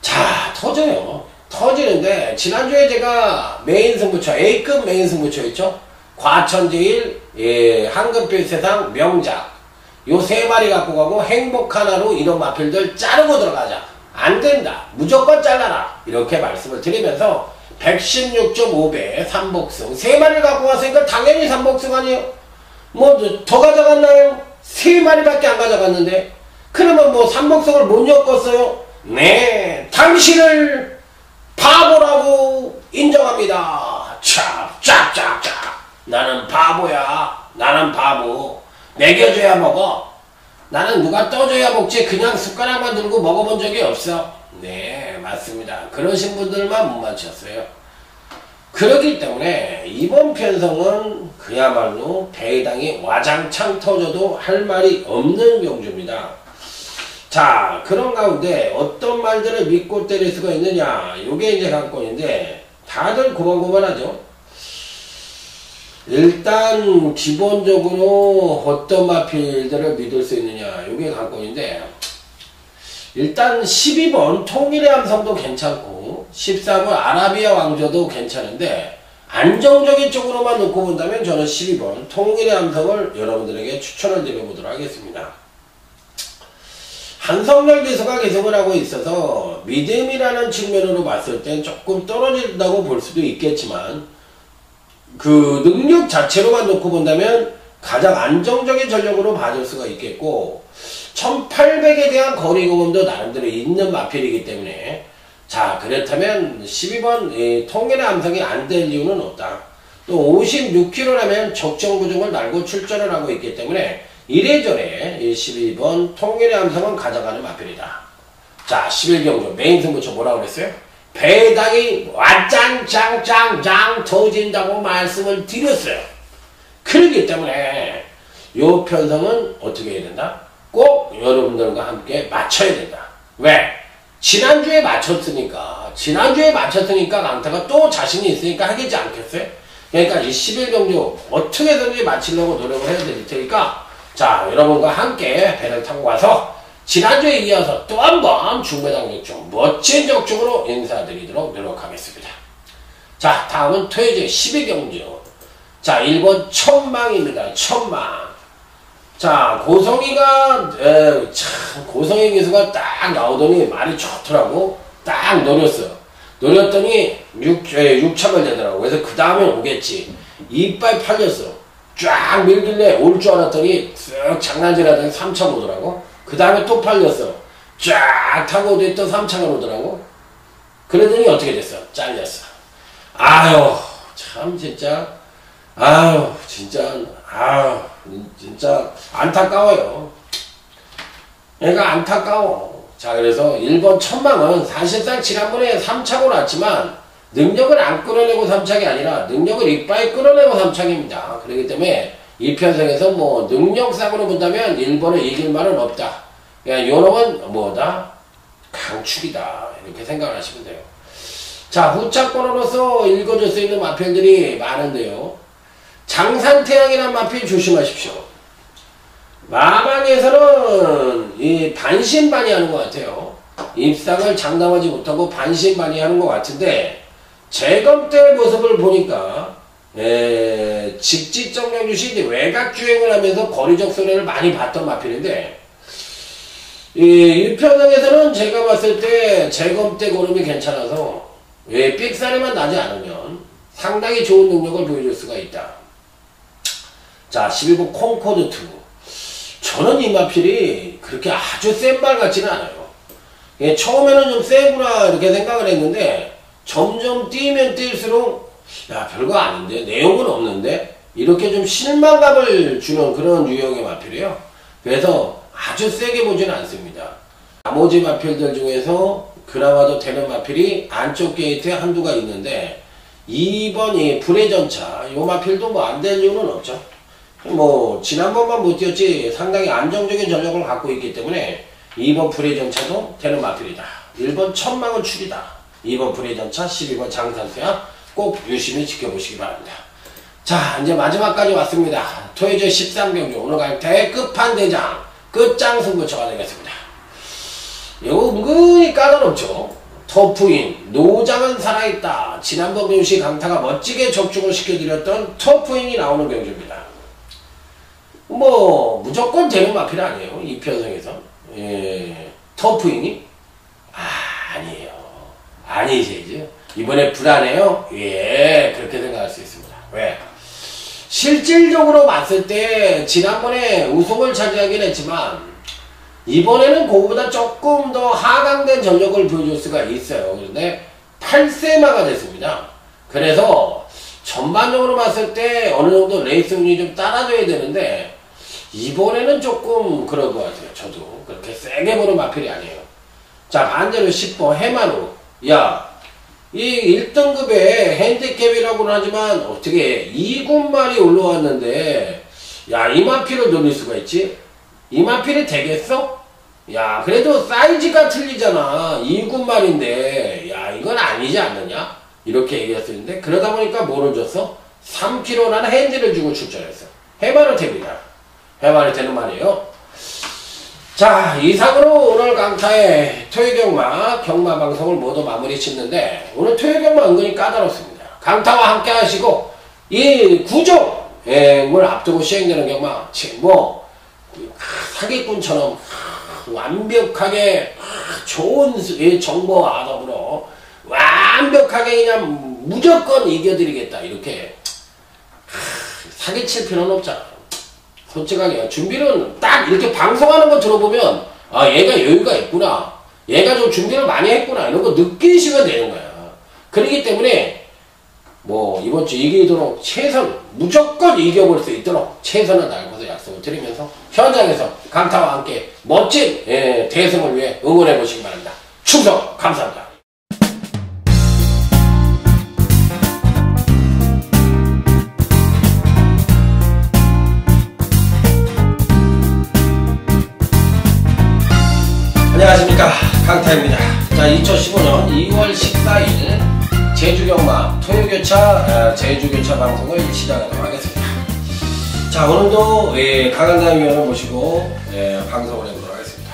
자, 터져요. 터지는데 지난주에 제가 메인 승부처 A급 메인 승부처 있죠. 과천제일, 황금빛 세상, 명작 요 세 마리 갖고 가고 행복 하나로 이런 마필들 자르고 들어가자. 안 된다. 무조건 잘라라. 이렇게 말씀을 드리면서 116.5배 3복승 세 마리를 갖고 갔으니까 당연히 3복승 아니에요. 뭐 더 가져갔나요? 세 마리밖에 안 가져갔는데 그러면 뭐 3복승을 못 엮었어요? 네, 당신을 바보라고 인정합니다. 쫙쫙쫙쫙. 나는 바보야. 나는 바보. 먹여줘야 먹어. 나는 누가 떠줘야 먹지 그냥 숟가락만 들고 먹어본 적이 없어. 네, 맞습니다. 그러신 분들만 못 맞췄어요. 그렇기 때문에 이번 편성은 그야말로 배당이 와장창 터져도 할 말이 없는 경주입니다. 자, 그런 가운데 어떤 말들을 믿고 때릴 수가 있느냐, 요게 이제 관건인데 다들 고만고만하죠. 일단 기본적으로 어떤 마필들을 믿을 수 있느냐 이게 관건인데, 일단 12번 통일의 함성도 괜찮고 14번 아라비아 왕조도 괜찮은데, 안정적인 쪽으로만 놓고 본다면 저는 12번 통일의 함성을 여러분들에게 추천을 드려보도록 하겠습니다. 한성열 기수가 계승을 하고 있어서 믿음이라는 측면으로 봤을 땐 조금 떨어진다고 볼 수도 있겠지만, 그 능력 자체로만 놓고 본다면 가장 안정적인 전력으로 봐줄 수가 있겠고, 1800에 대한 거리공음도 나름대로 있는 마필이기 때문에, 자 그렇다면 12번 통일의 함성이 안 될 이유는 없다. 또 56km라면 적정구중을 날고 출전을 하고 있기 때문에 이래저래 12번 통일의 함성은 가져가는 마필이다. 자 11경주 메인 승부처 뭐라고 그랬어요? 배당이 왓짱짱짱짱 터진다고 말씀을 드렸어요. 그렇기 때문에 요 편성은 어떻게 해야 된다? 꼭 여러분들과 함께 맞춰야 된다. 왜? 지난주에 맞췄으니까 강타가 또 자신이 있으니까 하겠지 않겠어요? 그러니까 이 11경주 어떻게든지 맞추려고 노력을 해야 될 테니까, 자 여러분과 함께 배를 타고 와서 지난주에 이어서 또 한 번 중배당 적중 멋진 적중으로 인사드리도록 노력하겠습니다. 자 다음은 토요일 12경주. 자 1번 천망입니다. 천망. 자 고성이가 참 고성이 기수가 딱 나오더니 말이 좋더라고. 딱 노렸더니 6차가 되더라고. 그래서 그 다음에 오겠지. 이빨 팔렸어. 쫙 밀길래 올 줄 알았더니 쓱 장난질하더니 3차 오더라고. 그 다음에 또 팔렸어. 쫙 타고 오더니 3차가 오더라고. 그러더니 어떻게 됐어? 잘렸어. 아유 참 진짜 진짜 안타까워요. 얘가 안타까워. 자 그래서 1번 천망은 사실상 지난번에 3차고 났지만 능력을 안 끌어내고 3착이 아니라 능력을 이빨 끌어내고 3착입니다. 그렇기 때문에 이 편성에서 뭐 능력상으로 본다면 1번을 이길 말은 없다. 그러니까 요놈은 뭐다? 강축이다. 이렇게 생각하시면 돼요. 자 후차권으로서 읽어줄 수 있는 마필들이 많은데요. 장산태양이라는 마필 조심하십시오. 마방에서는 이 반신반의하는 것 같아요. 입상을 장담하지 못하고 반신반의하는 것 같은데, 재검 때 모습을 보니까 직지정령주시 외곽주행을 하면서 거리적 손해를 많이 봤던 마필인데, 이 편성에서는 제가 봤을 때 재검 때 고름이 괜찮아서 삑사리만 나지 않으면 상당히 좋은 능력을 보여줄 수가 있다. 자 11번 콩코드2. 저는 이 마필이 그렇게 아주 센 말 같지는 않아요. 처음에는 좀 세구나 이렇게 생각을 했는데, 점점 뛰면 뛸수록 야 별거 아닌데, 내용은 없는데, 이렇게 좀 실망감을 주는 그런 유형의 마필이에요. 그래서 아주 세게 보지는 않습니다. 나머지 마필들 중에서 그나마도 되는 마필이 안쪽 게이트에 한두가 있는데, 2번 이 불의 전차 이 마필도 뭐 안 될 이유는 없죠. 뭐 지난번만 못 뛰었지 상당히 안정적인 전력을 갖고 있기 때문에 2번 불의 전차도 되는 마필이다. 1번 천망은 출이다. 2번 불의 전차, 12번 장산태양 꼭 유심히 지켜보시기 바랍니다. 자 이제 마지막까지 왔습니다. 토요일 13경주 오늘 강타의 끝판대장 끝장 승부처가 되겠습니다. 이거 은근히 까다롭죠. 터프인 노장은 살아있다. 지난번 경시 강타가 멋지게 적중을 시켜드렸던 터프인이 나오는 경주입니다. 뭐 무조건 되는 마필 아니에요. 이 편성에서 터프인이 아니에요. 아니시죠. 이번에 불안해요. 예, 그렇게 생각할 수 있습니다. 왜? 실질적으로 봤을 때 지난번에 우승을 차지하긴 했지만 이번에는 그거보다 조금 더 하강된 전력을 보여줄 수가 있어요. 그런데 8세마가 됐습니다. 그래서 전반적으로 봤을 때 어느 정도 레이스 운이 좀 따라줘야 되는데, 이번에는 조금 그럴 것 같아요. 저도 그렇게 세게 보는 마필이 아니에요. 자 반대로 10번 해마루. 야 이 1등급의 핸디캡이라고는 하지만 어떻게 2군말이 올라왔는데, 야 이 마필을 노릴 수가 있지? 이 마필이 되겠어? 야 그래도 사이즈가 틀리잖아. 2군말인데 야 이건 아니지 않느냐? 이렇게 얘기했었는데, 그러다 보니까 뭐를 줬어? 3kg라는 핸디를 주고 출전했어. 해마르테입니다. 해마르테는 말이에요. 자, 이상으로 오늘 강타의 토요경마 경마 방송을 모두 마무리 짓는데, 오늘 토요경마 은근히 까다롭습니다. 강타와 함께 하시고 이 구종을 앞두고 시행되는 경마, 뭐 사기꾼처럼 완벽하게 좋은 정보와 더불어 완벽하게 그냥 무조건 이겨드리겠다 이렇게 사기칠 필요는 없잖아. 솔직하게 준비는 딱 이렇게 방송하는 거 들어보면 아, 얘가 여유가 있구나, 얘가 좀 준비를 많이 했구나, 이런 거 느끼시면 되는 거야. 그렇기 때문에 뭐 이번 주 이기도록 최선, 무조건 이겨볼 수 있도록 최선을 다해서 약속을 드리면서 현장에서 강타와 함께 멋진 대승을 위해 응원해 보시기 바랍니다. 충성 감사합니다. 안녕하십니까, 강타입니다. 자, 2015년 2월 14일 제주경마 토요교차 제주교차 방송을 시작하도록 하겠습니다. 자, 오늘도 강한남 위원을 모시고 방송을 해보도록 하겠습니다.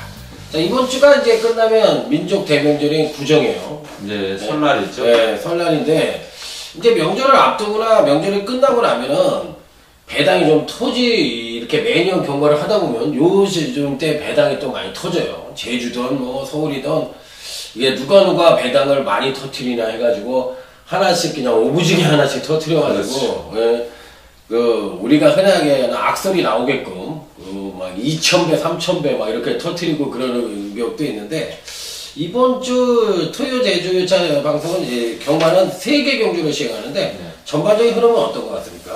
자, 이번 주가 이제 끝나면 민족 대명절인 구정이에요. 이제 설날이죠. 네, 설날인데 이제 명절을 앞두거나 명절이 끝나고 나면은 배당이 좀 이렇게 매년 경과를 하다 보면 요 시즌 때 배당이 또 많이 터져요. 제주든 뭐 서울이든 이게 누가 배당을 많이 터트리나 해가지고 하나씩 그냥 오부지게 하나씩 터트려가지고 우리가 흔하게 악설이 나오게끔 막 2000배 3000배 막 이렇게 터트리고 그러는 격도 있는데, 이번 주 토요 제주교차 방송은 이제 경마는 3개 경주로 시행하는데 전반적인 흐름은 어떤 것 같습니까?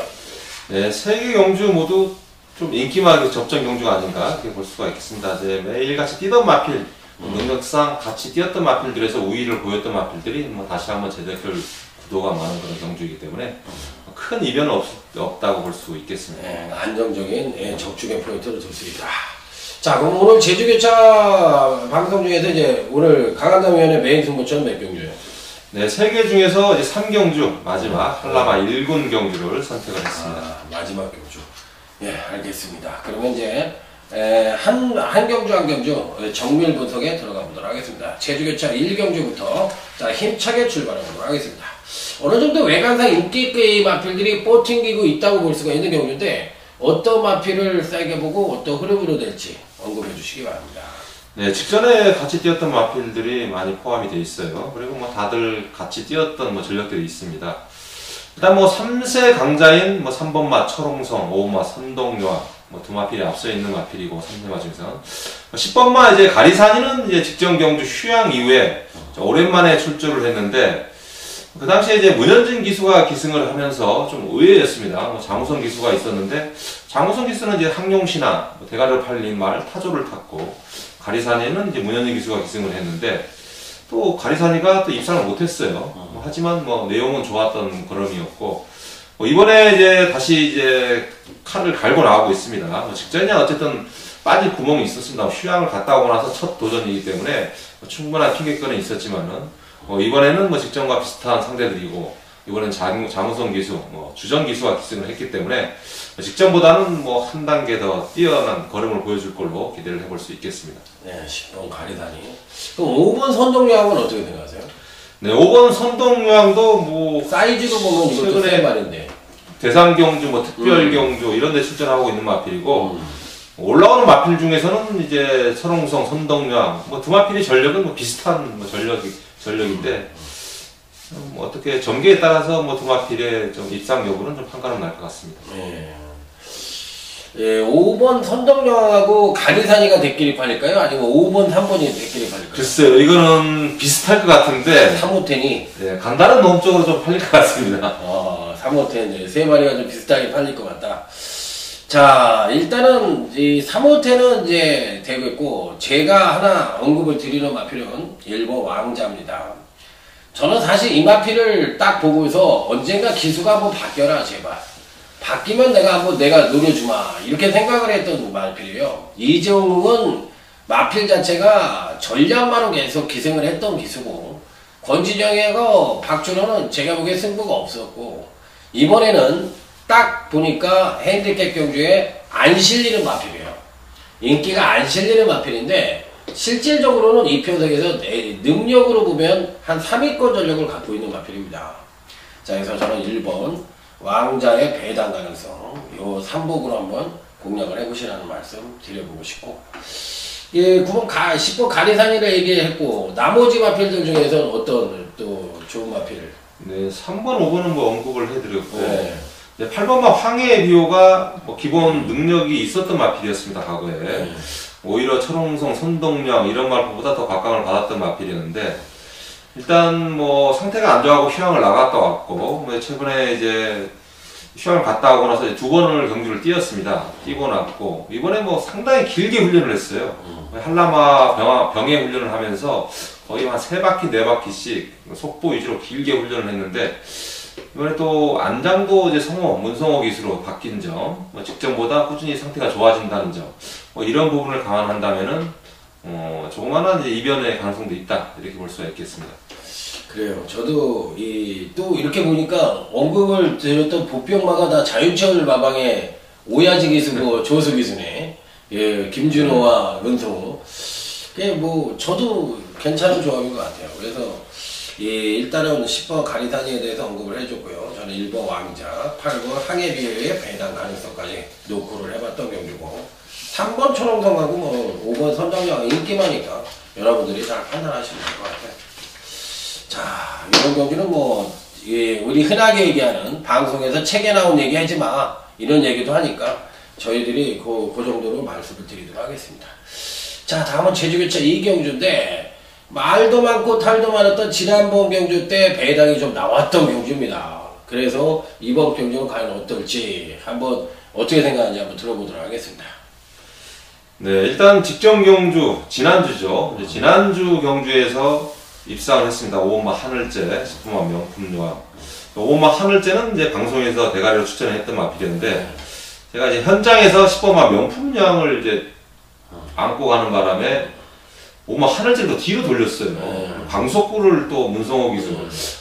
네, 3개 경주 모두 좀 인기많은 접전 경주가 아닌가 이렇게 볼 수가 있겠습니다. 이제 매일같이 뛰던 마필, 능력상 같이 뛰었던 마필들에서 우위를 보였던 마필들이 뭐 다시 한번 재대결 구도가 많은 그런 경주이기 때문에 큰 이변은 없다고 볼 수 있겠습니다. 네, 안정적인 적중의 포인트를 둘 수 있다. 자, 그럼 오늘 제주교차 방송 중에서 이제 오늘 강한남 위원의 메인 승부처는 몇 경주예요? 네, 3개 중에서 이제 3경주 마지막 한라마 1군 경주를 선택을 했습니다. 아, 마지막 경주. 예, 알겠습니다. 그러면 이제 한 경주 한 경주 정밀 분석에 들어가 보도록 하겠습니다. 제주교차 1경주부터 자, 힘차게 출발해 보도록 하겠습니다. 어느 정도 외관상 인기있게 마필들이 뻗팅기고 있다고 볼 수가 있는 경주인데, 어떤 마필을 세게 보고 어떤 흐름으로 될지 언급해 주시기 바랍니다. 네, 직전에 같이 뛰었던 마필들이 많이 포함이 되어 있어요. 그리고 뭐 다들 같이 뛰었던 뭐 전력들이 있습니다. 일단 뭐 3세 강자인 뭐 3번마 철옹성, 5번마 선동요왕, 뭐 두 마필이 앞서 있는 마필이고 3세마 중에서는 10번마 이제 가리산이는 이제 직전 경주 휴양 이후에 오랜만에 출조를 했는데, 그 당시에 이제 문현진 기수가 기승을 하면서 좀 의외였습니다. 뭐 장우성 기수가 있었는데, 장우성 기수는 이제 항용시나 뭐 대가리를 팔린 말 타조를 탔고, 가리산이는 이제 문현진 기수가 기승을 했는데, 또 가리산이가 또 입상을 못했어요. 하지만 뭐 내용은 좋았던 걸음이었고, 뭐 이번에 이제 다시 이제 칼을 갈고 나오고 있습니다. 뭐 직전에 어쨌든 빠질 구멍이 있었습니다. 휴양을 갔다 오고 나서 첫 도전이기 때문에 뭐 충분한 핑계거는 있었지만은, 이번에는 뭐 직전과 비슷한 상대들이고, 이번엔 장우성 기수, 뭐 주정 기수가 기승을 했기 때문에 직전보다는 뭐 한 단계 더 뛰어난 걸음을 보여줄 걸로 기대를 해볼 수 있겠습니다. 네, 10번 가리산이. 그럼 5번 선동요왕은 어떻게 생각하세요? 네, 5번 선동요왕도 뭐 사이즈로 보면 이것도 세 마리인데 대상경주, 뭐 특별경주 이런 데 출전하고 있는 마필이고, 올라오는 마필 중에서는 이제 설홍성, 선동요왕, 뭐 두 마필의 전력은 뭐 비슷한 뭐 전력인데, 뭐 어떻게 전개에 따라서 뭐 두 마필의 좀 입상 여부는 좀 판가름 날 것 같습니다. 예. 예, 5번 선동요왕하고 가리산이가 대끼리 팔릴까요? 아니면 5번, 3번이 대끼리 팔릴까요? 글쎄요, 이거는 비슷할 것 같은데 3호텐이 간다는 놈 쪽으로 좀 팔릴 것 같습니다. 3호텐 세 마리가 좀 비슷하게 팔릴 것 같다. 자, 일단은 이 3호텐은 이제 되고 있고, 제가 하나 언급을 드리는 마필은 1번 왕자입니다. 저는 사실 이 마필을 딱 보고서 언젠가 기수가 한번 바뀌어라 제발, 바뀌면 내가 노려주마 이렇게 생각을 했던 마필이에요. 이재홍은 마필 자체가 전략만으로 계속 기승을 했던 기수고, 권진영하고 박준호는 제가 보기에 승부가 없었고, 이번에는 딱 보니까 핸디캡 경주에 안 실리는 마필이에요. 인기가 안 실리는 마필인데 실질적으로는 이 표석에서 능력으로 보면 한 3위권 전력을 갖고 있는 마필입니다. 자, 그래서 저는 1번 왕자의 배당 가능성 요 3복으로 한번 공략을 해보시라는 말씀 드려보고 싶고, 예, 9번 10번 가리산이라 얘기했고, 나머지 마필들 중에서는 어떤 또 좋은 마필? 네, 3번, 5번은 뭐 언급을 해드렸고, 네. 8번만 황해의 비호가 뭐 기본 능력이 있었던 마필이었습니다, 과거에. 오히려 철옹성, 선동령 이런 말보다 더 각광을 받았던 마필이었는데, 일단 뭐 상태가 안 좋아하고 휴양을 나갔다 왔고, 뭐 최근에 이제 휴양을 갔다 오고 나서 2번을 경주를 뛰었습니다. 뛰고 났고, 이번에 뭐 상당히 길게 훈련을 했어요. 한라마 병행 훈련을 하면서 거의 한 3바퀴, 4바퀴씩 속보 위주로 길게 훈련을 했는데, 이번에 또 안장도 이제 성호, 문성호 기수로 바뀐 점, 뭐 직전보다 꾸준히 상태가 좋아진다는 점, 뭐 이런 부분을 감안한다면은 조그마한 이제 이변의 가능성도 있다, 이렇게 볼 수가 있겠습니다. 그래요. 저도 또 이렇게 보니까 언급을 드렸던 보병마가 다 자유체월 마방의 오야지 기수고 조수 기수네. 예, 김준호와 문성호. 그게 뭐 저도 괜찮은 조합인 것 같아요. 그래서 예, 일단은 10번 가리산이에 대해서 언급을 해줬고요. 저는 1번 왕자, 8번 항해비의 배당 가능성까지 노크를 해봤던 경주고, 3번 초롱성하고 뭐 5번 선정령 인기마니까 여러분들이 잘 판단하시면 될 것 같아요. 자, 이런 경주는 뭐 예, 우리 흔하게 얘기하는 방송에서 책에 나온 얘기 하지 마 이런 얘기도 하니까 저희들이 그 정도로 말씀을 드리도록 하겠습니다. 자, 다음은 제주교차 2경주인데 말도 많고 탈도 많았던 지난번 경주 때 배당이 좀 나왔던 경주입니다. 그래서 이번 경주는 과연 어떨지 한번 어떻게 생각하는지 한번 들어보도록 하겠습니다. 네, 일단 직전 경주, 지난주죠. 지난주 경주에서 입상을 했습니다. 5번마 하늘째, 10번마 명품요왕. 5번마 하늘째는 이제 방송에서 대가리로 추천했던 마필이었는데, 제가 이제 현장에서 10번마 명품요왕을 이제 안고 가는 바람에 5번마 하늘째를 더 뒤로 돌렸어요. 방속구를 또 문성호 기수.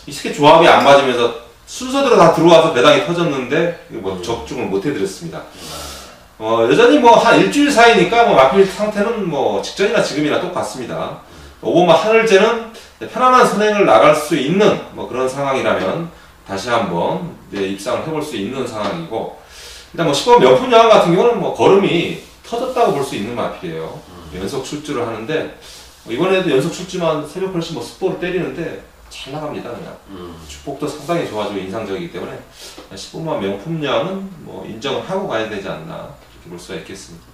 이 스케 조합이 안 맞으면서 순서대로 다 들어와서 배당이 터졌는데, 뭐 적중을 못 해드렸습니다. 여전히 뭐 한 일주일 사이니까 뭐 마필 상태는 뭐 직전이나 지금이나 똑같습니다. 5번마 하늘째는 편안한 선행을 나갈 수 있는 뭐 그런 상황이라면 다시 한번 이제 입상을 해볼 수 있는 상황이고, 일단 뭐 10번 명품요왕 같은 경우는 뭐 걸음이 터졌다고 볼 수 있는 마필이에요. 연속 출주를 하는데, 이번에도 연속 출주만 새벽 펄시 뭐 습보를 때리는데 잘 나갑니다, 그냥. 축복도 상당히 좋아지고 인상적이기 때문에 10번만 명품요왕은 뭐 인정을 하고 가야 되지 않나, 이렇게 볼 수가 있겠습니다.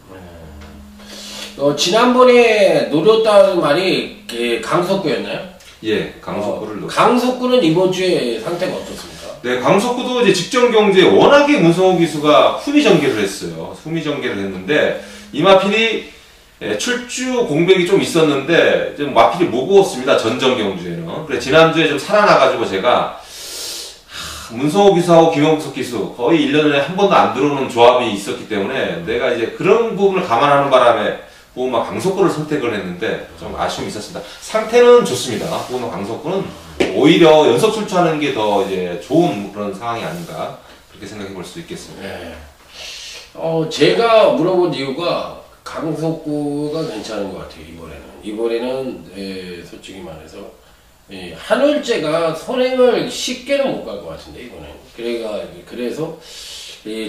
지난번에 노렸다는 말이 강석구였나요? 예, 강석구를 노렸습니다. 강석구는 이번 주에 상태가 어떻습니까? 네, 강석구도 이제 직전 경주에 워낙에 문성호 기수가 후미 전개를 했어요. 후미 전개를 했는데, 이 마필이 출주 공백이 좀 있었는데, 좀 마필이 무거웠습니다. 전전 경주에는. 그래, 지난주에 좀 살아나가지고 제가, 문성호 기수하고 김영석 기수 거의 1년에 한 번도 안 들어오는 조합이 있었기 때문에, 내가 이제 그런 부분을 감안하는 바람에, 보호막 강속구를 선택을 했는데 좀 아쉬움이 있었습니다. 상태는 좋습니다. 보호막 강속구는 오히려 연속 출주하는 게 더 이제 좋은 그런 상황이 아닌가, 그렇게 생각해 볼 수 있겠습니다. 네. 제가 물어본 이유가 강속구가 괜찮은 것 같아요. 이번에는 솔직히 말해서 한울제가 선행을 쉽게는 못 갈 것 같은데 이번에. 그래서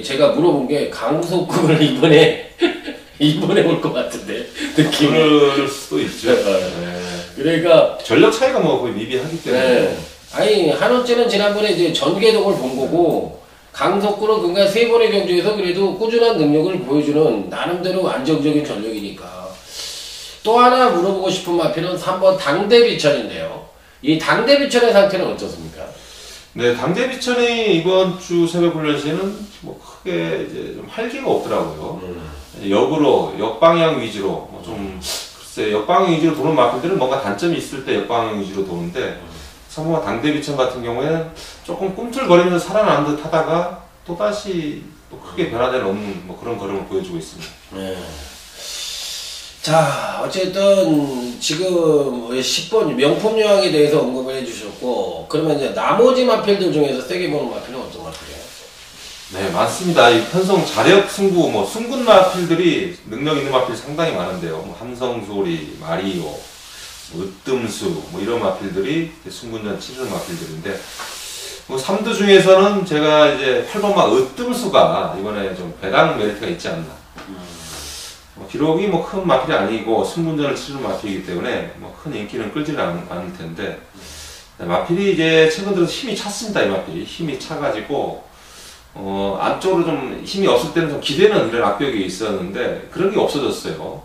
제가 물어본 게 강속구를 이번에 올 것 같은데 느낌이. 그럴 수도 있죠. 네. 그러니까 전력 차이가 뭐 거의 미비하기 때문에. 네. 아니 한원째는 지난번에 이제 전개동을 본 거고, 강석구는 그러니까 3번의 경주에서 그래도 꾸준한 능력을 보여주는 나름대로 안정적인 전력이니까. 또 하나 물어보고 싶은 마필은 3번 당대비천인데요. 이 당대비천의 상태는 어떻습니까? 네, 당대비천이 이번 주 새벽 훈련 시에는 뭐 크게 이제 좀 활기가 없더라고요. 역으로, 역방향 위주로, 뭐 좀, 글쎄, 역방향 위주로 도는 마필들은 뭔가 단점이 있을 때 역방향 위주로 도는데, 성공한 당대비천 같은 경우에는 조금 꿈틀거리면서 살아나는 듯 하다가 또다시 또 크게 변화되는 없는 뭐 그런 걸음을 보여주고 있습니다. 네. 자, 어쨌든 지금 10번 명품요왕에 대해서 언급을 해주셨고, 그러면 이제 나머지 마필들 중에서 세게 보는 마필은 어떤 마필이에요? 네, 많습니다. 이 편성 자력 승부, 뭐 승군 마필들이 능력 있는 마필 상당히 많은데요. 뭐 함성소리, 마리오, 뭐 으뜸수, 뭐 이런 마필들이 승군전 치르는 마필들인데, 뭐 3두 중에서는 제가 이제 8번마 으뜸수가 이번에 좀 배당 메리트가 있지 않나. 기록이 뭐 큰 마필이 아니고 승군전을 치르는 마필이기 때문에 뭐 큰 인기는 끌지는 않을 텐데, 마필이 이제 최근 들어서 힘이 찼습니다. 이 마필이 힘이 차가지고 안쪽으로 좀 힘이 없을 때는 좀 기대는 이런 악벽이 있었는데 그런 게 없어졌어요.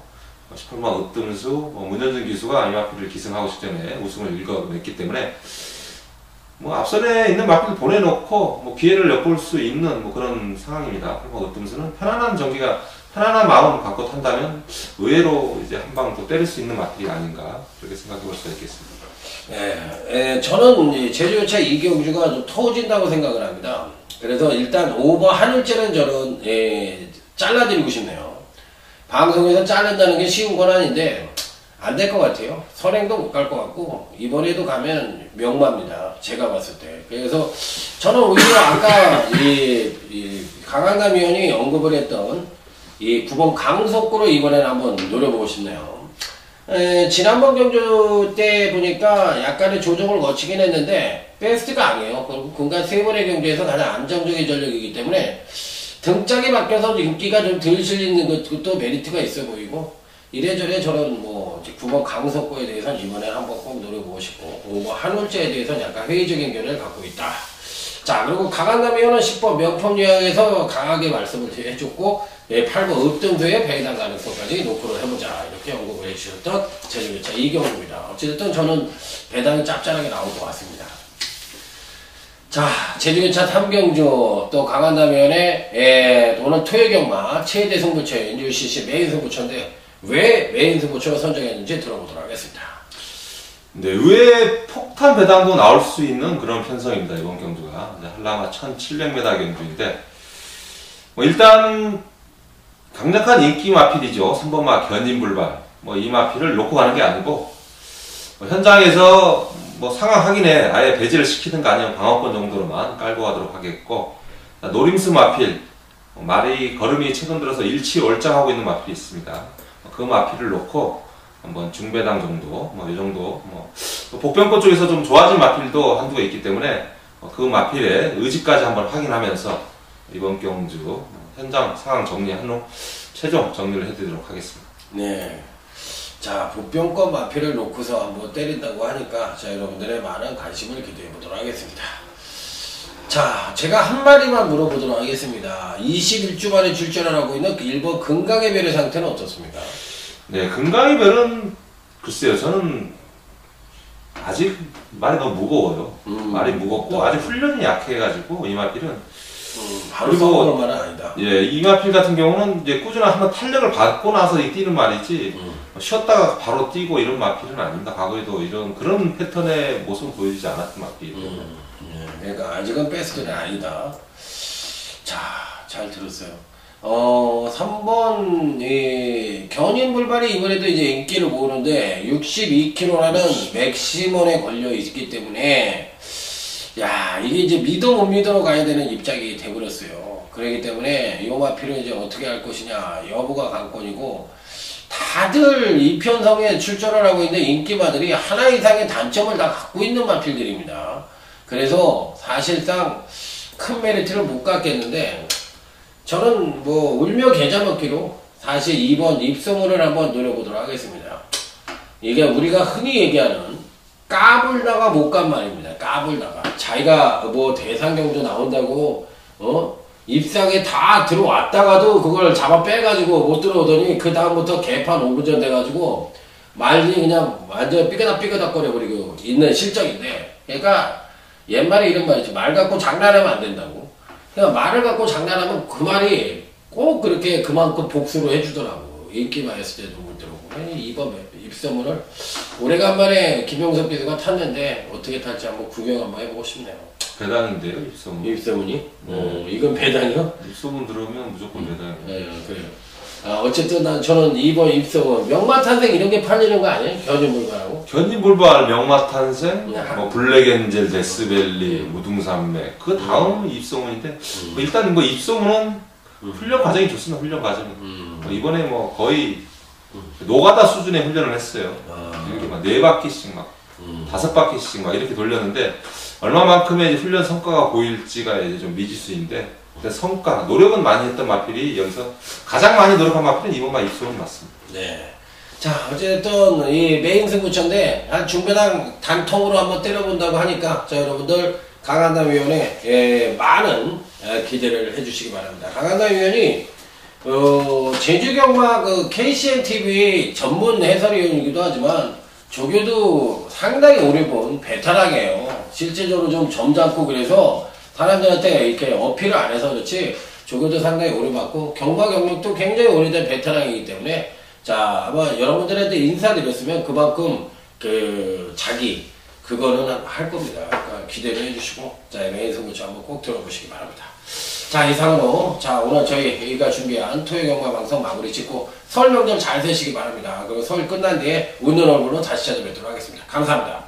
18만 으뜸수, 문현준 기수가 이 마필을 기승하고 직전에 우승을 일궈냈기 때문에 뭐 앞선에 있는 마필을 보내놓고 뭐 기회를 엿볼 수 있는 뭐 그런 상황입니다. 그리고 으뜸수는 편안한 정기가 편안한 마음을 갖고 탄다면 의외로 이제 한 방 더 때릴 수 있는 마필이 아닌가 그렇게 생각해 볼 수가 있겠습니다. 저는 제주교차 이경주가 좀 터진다고 생각을 합니다. 그래서 일단 오버 한울째는 저는 잘라드리고 싶네요. 방송에서 자른다는 게 쉬운 건 아닌데 안 될 것 같아요. 선행도 못 갈 것 같고 이번에도 가면 명마입니다. 제가 봤을 때. 그래서 저는 오히려 아까 이 강한감 위원이 언급을 했던 이 9번 강속구로 이번에는 한번 노려보고 싶네요. 지난번 경주 때 보니까 약간의 조정을 거치긴 했는데 베스트가 아니에요. 군간 3번의 경주에서 가장 안정적인 전력이기 때문에 등짝이 바뀌어서 인기가 좀 덜 실리는 것도 메리트가 있어 보이고 이래저래 저런 뭐 9번 강속구에 대해서는 이번에 한번 꼭 노려보고 싶고 5번 한울제에 대해서는 약간 회의적인 견해를 갖고 있다. 자, 그리고 강한남 의원은 10번 명품요양에서 강하게 말씀을 해줬고 8번 읍등수의 배당 가능성까지 노크를 해보자 이렇게 언급을 해주셨던 제주교차 이경우입니다. 어찌됐든 저는 배당이 짭짤하게 나올 것 같습니다. 자, 제주교차 3경주 또 강한남 의원의 오늘 토요경마 최대 승부처 NUCC 메인 승부처인데 왜 메인 승부처로 선정했는지 들어보도록 하겠습니다. 네, 의외의 폭탄 배당도 나올 수 있는 그런 편성입니다. 이번 경주가 한라마 1700m 경주인데 뭐 일단 강력한 인기 마필이죠. 3번마 견인불발 이 마필을 놓고 가는 게 아니고 현장에서 상황 확인에 아예 배제를 시키든가 아니면 방어권 정도로만 깔고 가도록 하겠고, 노림수 마필 말이 걸음이 최근 들어서 일치월장하고 있는 마필이 있습니다. 그 마필을 놓고 한번 중배당 정도 이 정도 복병권 쪽에서 좀 좋아진 마필도 한두 개 있기 때문에 그 마필의 의지까지 한번 확인하면서 이번 경주 현장 상황 정리한 후 최종 정리를 해드리도록 하겠습니다. 네. 자, 복병권 마필을 놓고서 한번 때린다고 하니까 자, 여러분들의 많은 관심을 기대해 보도록 하겠습니다. 자, 제가 한 마디만 물어보도록 하겠습니다. 21주 만에 출전을 하고 있는 1번 금강의 별의 상태는 어떻습니까? 네, 금강의 별은 글쎄요, 저는 아직 말이 너무 무거워요. 말이 무겁고 아직 훈련이 약해가지고 이 마필은 바로 써먹을 말은 아니다. 예, 이 마필 같은 경우는 이제 꾸준한 한번 탄력을 받고 나서 뛰는 말이지 쉬었다가 바로 뛰고 이런 마필은 아닙니다. 과거에도 그런 패턴의 모습은 보여주지 않았던 마필이에요. 그러니까 아직은 베스트는 아니다. 자, 잘 들었어요. 3번 견인불발이 이번에도 이제 인기를 모으는데 62kg라는 맥시멈에 걸려 있기 때문에 야, 이게 이제 믿어 못 믿어로 가야 되는 입장이 돼버렸어요. 그렇기 때문에 이 마필은 이제 어떻게 할 것이냐 여부가 관건이고, 다들 이 편성에 출전을 하고 있는 인기마들이 하나 이상의 단점을 다 갖고 있는 마필들입니다. 그래서 사실상 큰 메리트를 못 갖겠는데, 저는 울며 계좌 먹기로 사실 2번 입소문을 한번 노려보도록 하겠습니다. 이게 우리가 흔히 얘기하는 까불다가 못 간 말입니다. 까불다가 자기가 대상경주 나온다고 입상에 다 들어왔다가도 그걸 잡아 빼가지고 못 들어오더니 그 다음부터 개판 오분전 돼가지고 말이 그냥 완전 삐그덕 거려버리고 있는 실정인데, 그러니까 옛말에 이런 말이지, 말 갖고 장난하면 안 된다고. 그러니까 말을 갖고 장난하면 그 말이 꼭 그렇게 그만큼 복수를 해주더라고. 인기만 했을 때도 못 들어오고. 2번 입소문을 오래간만에 김용석 기수가 탔는데 어떻게 탈지 한번 구경 한번 해보고 싶네요. 배당인데요, 입소문. 입소문이? 이건 배당이요? 입소문 들어오면 무조건 배당이에요. 네, 그래요. 어쨌든 저는 이번 입성은 명마탄생 이런 게 팔리는 거 아니에요? 견인물관하고? 견인불발, 명마탄생, 뭐 블랙엔젤, 데스밸리, 무등산맥 그 다음 입소문인데 뭐 일단 뭐 입소문은 훈련 과정이 좋습니다. 훈련 과정이 이번에 뭐 거의 노가다 수준의 훈련을 했어요. 이렇게 막 4바퀴씩 막 5바퀴씩 막 이렇게 돌렸는데 얼마만큼의 이제 훈련 성과가 보일지가 이제 좀 미지수인데 근데 성과, 노력은 많이 했던 마필이 여기서 가장 많이 노력한 마필은 이번 입소문 맞습니다. 네. 자, 어쨌든 이 메인 승부처인데 한 중배당 단통으로 한번 때려본다고 하니까 자 여러분들 강한담위원회 많은 기대를 해주시기 바랍니다. 강한담위원이 제주경마 그 KCN TV 전문 해설위원이기도 하지만 조교도 상당히 오래 본 베테랑이에요. 실제적으로 좀 점잖고 그래서 사람들한테 이렇게 어필을 안 해서 그렇지 조교도 상당히 오래 봤고 경마 경력도 굉장히 오래된 베테랑이기 때문에 자 아마 여러분들한테 인사드렸으면 그만큼 그 자기 그거는 할 겁니다. 그러니까 기대를 해주시고 자 메인 승부처 한번 꼭 들어보시기 바랍니다. 자 이상으로 자 오늘 저희가 준비한 토요경마 방송 마무리 짓고 설 명절 잘 되시기 바랍니다. 그리고 설 끝난 뒤에 웃는 얼굴로 다시 찾아뵙도록 하겠습니다. 감사합니다.